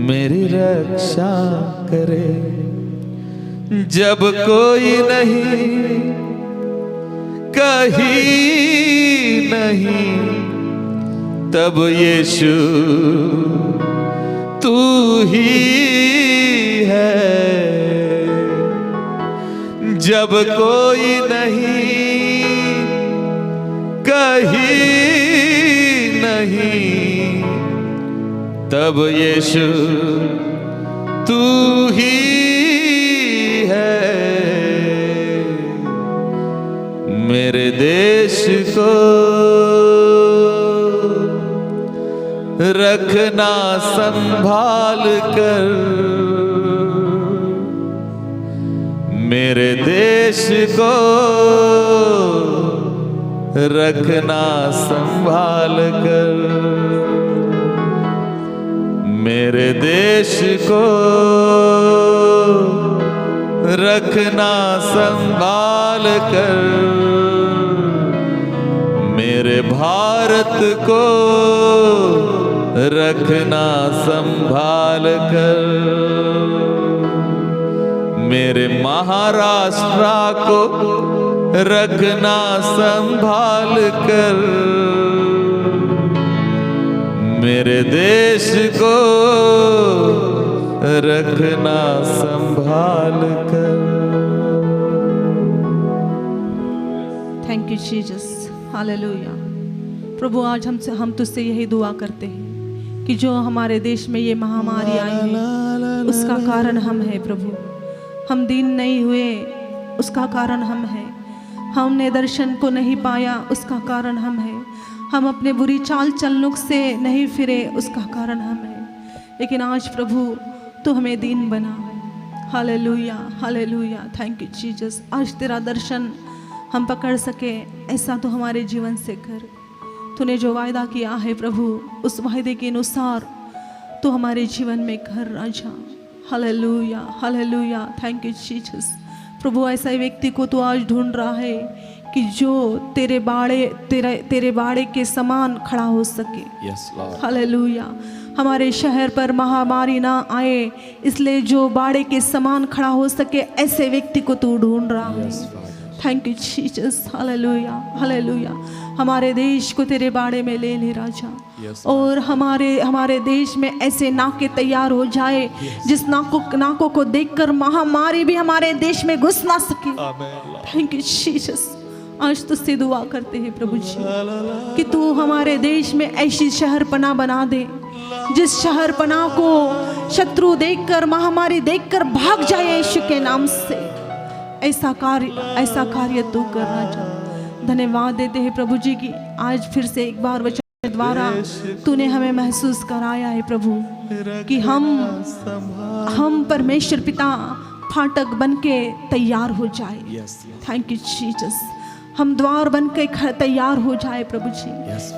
मेरी रक्षा करे. जब कोई नहीं कहीं नहीं तब यीशु तू ही है. जब कोई नहीं कहीं नहीं तब यीशु तू ही है. मेरे देश को रखना संभाल कर, मेरे देश को रखना संभाल कर, मेरे देश को रखना संभाल कर, मेरे भारत को रखना संभाल कर, मेरे महाराष्ट्र को रखना संभाल कर, मेरे देश को रखना संभाल कर. Thank you Jesus, hallelujah. प्रभु आज हम तुझसे यही दुआ करते हैं कि जो हमारे देश में ये महामारी आई है उसका कारण हम है प्रभु। हम दीन नहीं हुए उसका कारण हम है, हमने दर्शन को नहीं पाया उसका कारण हम है, हम अपने बुरी चाल चलनों से नहीं फिरे उसका कारण हम है। लेकिन आज प्रभु तू हमें दीन बना। Hallelujah, hallelujah, thank you Jesus. आज तेरा दर्शन हम पकड़ सके, ऐसा तो हमारे जीवन से कर। तूने जो वायदा किया है प्रभु, उस वायदे के अनुसार तो हमारे जीवन में कर राजा। Hallelujah, hallelujah, thank you Jesus. प्रभु ऐसा व्यक्ति को तो आज ढूंढ रहा है कि जो तेरे बाड़े के समान खड़ा हो सके। Yes Lord, hallelujah. हमारे शहर पर महामारी ना आए, इसलिए जो बाड़े के समान खड़ा हो सके, ऐसे व्यक्ति को तू ढूंढ रहा है। Thank you Jesus. Hallelujah, hallelujah. हमारे देश को तेरे बाड़े में ले ले राजा। और हमारे देश में ऐसे नाके तैयार हो जाए जिस नाकों को देखकर महामारी भी हमारे देश में घुस ना सके। Thank you Jesus. आज तुझसे दुआ करते हैं प्रभु जी कि तू हमारे देश में ऐसी शहरपनाह बना दे जिस शहरपनाह को शत्रु देखकर, महामारी देखकर भाग जाए यीशु के नाम से। ऐसा कार्य तू कर राजा। धन्यवाद देते हैं प्रभु जी की आज फिर से एक बार वचन द्वारा तूने हमें महसूस कराया है प्रभु कि हम परमेश्वर पिता फाटक बन के तैयार हो जाए। Thank you Jesus. हम द्वार बन के तैयार हो जाए प्रभु जी।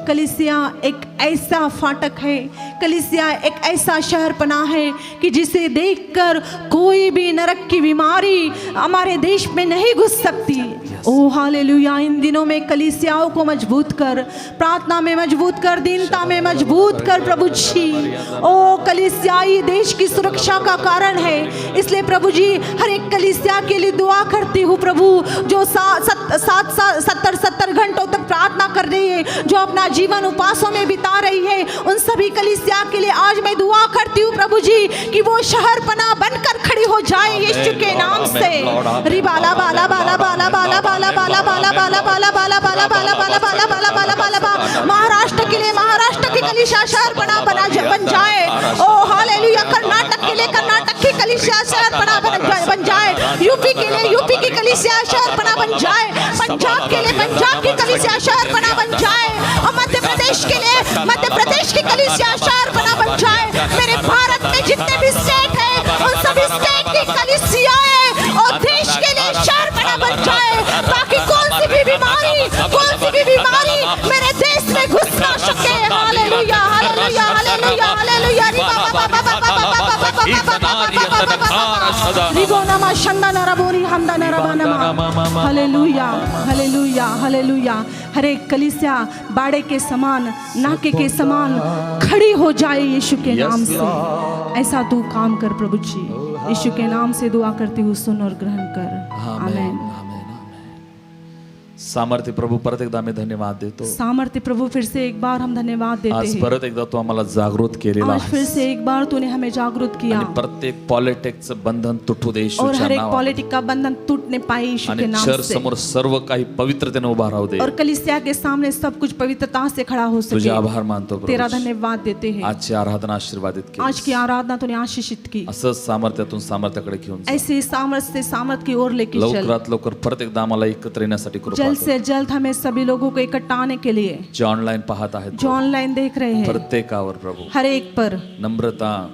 कलीसिया एक ऐसा फाटक है, कलीसिया एक ऐसा शहरपनाह है कि जिसे देखकर कोई भी नरक की बीमारी हमारे देश में नहीं घुस सकती। ओ हालेलुया। इन दिनों में कलीसियाओं को मजबूत कर, प्रार्थना में मजबूत कर, दीनता में मजबूत कर प्रभु जी। ओ कलीसियाई देश की सुरक्षा का कारण है, इसलिए प्रभु जी हर एक कलीसिया के लिए दुआ करती हूँ प्रभु, जो 70 घंटों तक प्रार्थना कर रही है, जो अपना जीवन उपासों में बिता रही है, उन सभी कलीसिया के लिए आज मैं दुआ करती हूँ प्रभु जी कि वो शहरपनाह बनकर खड़ी हो जाए यीशु के नाम से। रिबाला बाला बाला बाला बाला बाला बाला बाला बाला बाला बाला बाला बाला बाला बाला बाला बाला बाला बाला। महाराष्ट्र के लिए महाराष्ट्र की कलीसिया शहरपनाह बन जाए। ओ हालेलुया। कर्नाटक के लिए कर्नाटक की कलीसिया शहरपनाह बन जाए। यूपी के लिए यूपी की कलीसिया शहरपनाह बन जाए। पंजाब के लिए पंजाब की कलीसिया शहरपनाह बन जाए। और मध्य प्रदेश के लिए मध्य प्रदेश की कलीसिया शहरपनाह बन जाए। मेरे भारत में जितने भी स्टेट है उन सभी स्टेट की कलीसियाएं और देश के लिए शहरपनाह बन जाए, ताकि कौन सी भी बीमारी मेरे देश में घुस ना सके। Hallelujah, hallelujah, hallelujah, hallelujah. Hallelujah, hallelujah, hallelujah. हर एक कलीसिया बाड़े के समान, नाके के समान खड़ी हो जाए यीशु के नाम से। ऐसा तू काम कर प्रभु जी। यीशु के नाम से दुआ करती हूँ, सुन और ग्रहण कर। आमीन। सामर्थ्य प्रभू परत एकदा आम्ही धन्यवाद देतो। सामर्थ्य प्रभु फिर से एक बार हम धन्यवाद देते आज हैं। परत एकदा तू आम्हाला जागृत केलेला आज फिर से एक बार तूने हमें जागृत किया। आणि प्रत्येक पॉलिटिक्सचं बंधन तुटू दे और येशूच्या हर एक नावात। पॉलिटिक का बंधन टूटने पाए यीशु के आणि नाम चर्च से। समोर सर्व काही पवित्रतेने उभा राहू दे। और कलीसिया के सामने सब कुछ पवित्रता से खड़ा हो तुझे सके। आभार मानतो तेरा प्रभू। धन्यवाद देते हैं। आजची आराधना आशीर्वादित केली। आज की आराधना तूने आशीषित की। असंच सामर्थ्यातून सामर्थ्याकडे घेऊन जा। ऐसे सामर्थ्य से सामर्थ्य की ओर लेके चल। लवकरात लवकर परत एकदा आम्हाला एकत्र येण्यासाठी कृपा जल्द कर। से जल्द हमें सभी लोगों को इकट्ठा आने के लिए, जे ऑनलाइन पाहत आहेत जो ऑनलाइन देख रहे हैं, प्रत्येकावर प्रभु हर एक पर नम्रता,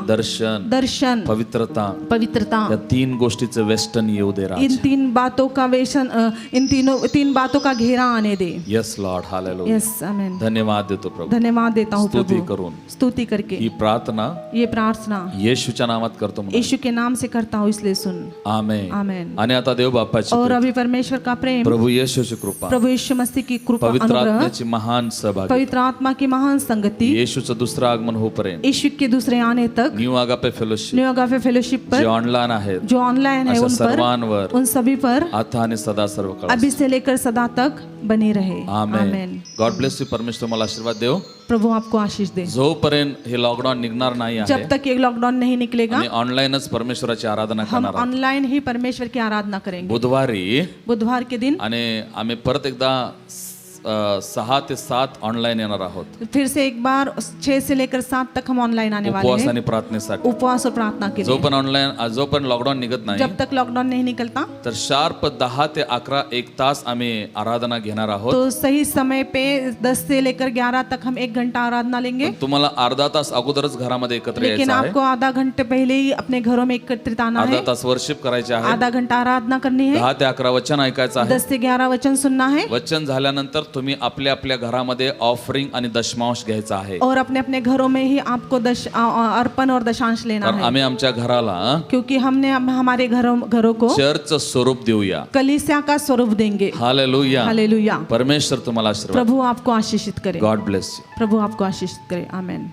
दर्शन, पवित्रता, या तीन गोष्टीचं वेस्टर्न येऊ दे राज। इन तीन बातों का घेरा आने दे। Yes Lord, hallelujah. यस, आमीन। धन्यवाद देतो प्रभू। धन्यवाद देता हूँ स्तुति प्रभु, करून स्तुति करके। ही प्रार्थना ये प्रार्थना येशूच्या नावात करतो म्हणून। यीशु के नाम से करता हूँ, इसलिए सुन। आमेन, आमेन। आणि आता देव बापाची और कृपा, अभी परमेश्वर का प्रेम, प्रभू येशूची कृपा, प्रभु यीशु मसीह की कृपा, पवित्र अनुग्रह, आत्म्याची महान सहभागी, पवित्र आत्मा की महान संगति, येशूचं दुसरं आगमन होईपर्यंत, यीशु के दूसरे आने तक, new Agape fellowship new Agape fellowship जे पर, ऑनलाइन आहेत, जो ऑनलाइन है अशा उन पर, सर्वांवर उन सभी पर आता आणि सदा सर्व काळ। अभी से लेकर सदा तक बनी रहे। आमेन। God bless you. परमेश्वर मला आशीर्वाद देव। प्रभु आपको आशीष दे। जोपर्यंत हे लॉकडाऊन निघणार नाही आहे, जब तक ये लॉकडाउन नहीं निकलेगा, आणि ऑनलाइनच परमेश्वराची आराधना हम करणार आहोत। ऑनलाइन ही परमेश्वर की आराधना करेंगे। बुधवारी बुधवार के दिन आणि आम्ही परत एकदा 6 ते 7 ऑनलाईन येणार आहोत फिर से एक बार 6 से लेकर 7 तक हम ऑनलाइन आने वाले उपवास हैं, आणि प्रार्थनेसाठी उपवास और प्रार्थना के जो लिए। पण ऑनलाईन जो पण लॉकडाऊन निघत नाही जब तक लॉकडाउन नहीं निकलता तर शार्प 10 ते 11 1 तास आम्ही आराधना घेणार आहोत तो सही समय पे 10 से लेकर 11 तक हम 1 घंटा आराधना लेंगे। तुम्हाला अर्धा तास अगोदरच घरामध्ये एकत्र लेकिन यायचं आहे आपको आधा घंटे पहले ही अपने घरों में एकत्रित आना अर्धा है, तास वर्शिप करायचे आहे आधा घंटा आराधना करनी है, 10 ते 11 वचन ऐकायचं आहे 10 से 11 वचन सुनना है वचन झाल्यानंतर तुम्ही आपल्या आपल्या घरामध्ये ऑफरिंग आणि दशमांश घ्यायचा आहे और अपने अपने घरों में ही आपको अर्पण और दशांश लेना तर है, आम्ही आमच्या घराला क्योंकि हमने हमारे घरों को चर्चचं स्वरूप देऊया कलीसिया का स्वरूप देंगे। Hallelujah hallelujah. परमेश्वर तुम्हाला आशीर्वाद प्रभु आपको आशीषित करे, गॉड ब्लेस यू प्रभु आपको आशीषित करे। आमेन।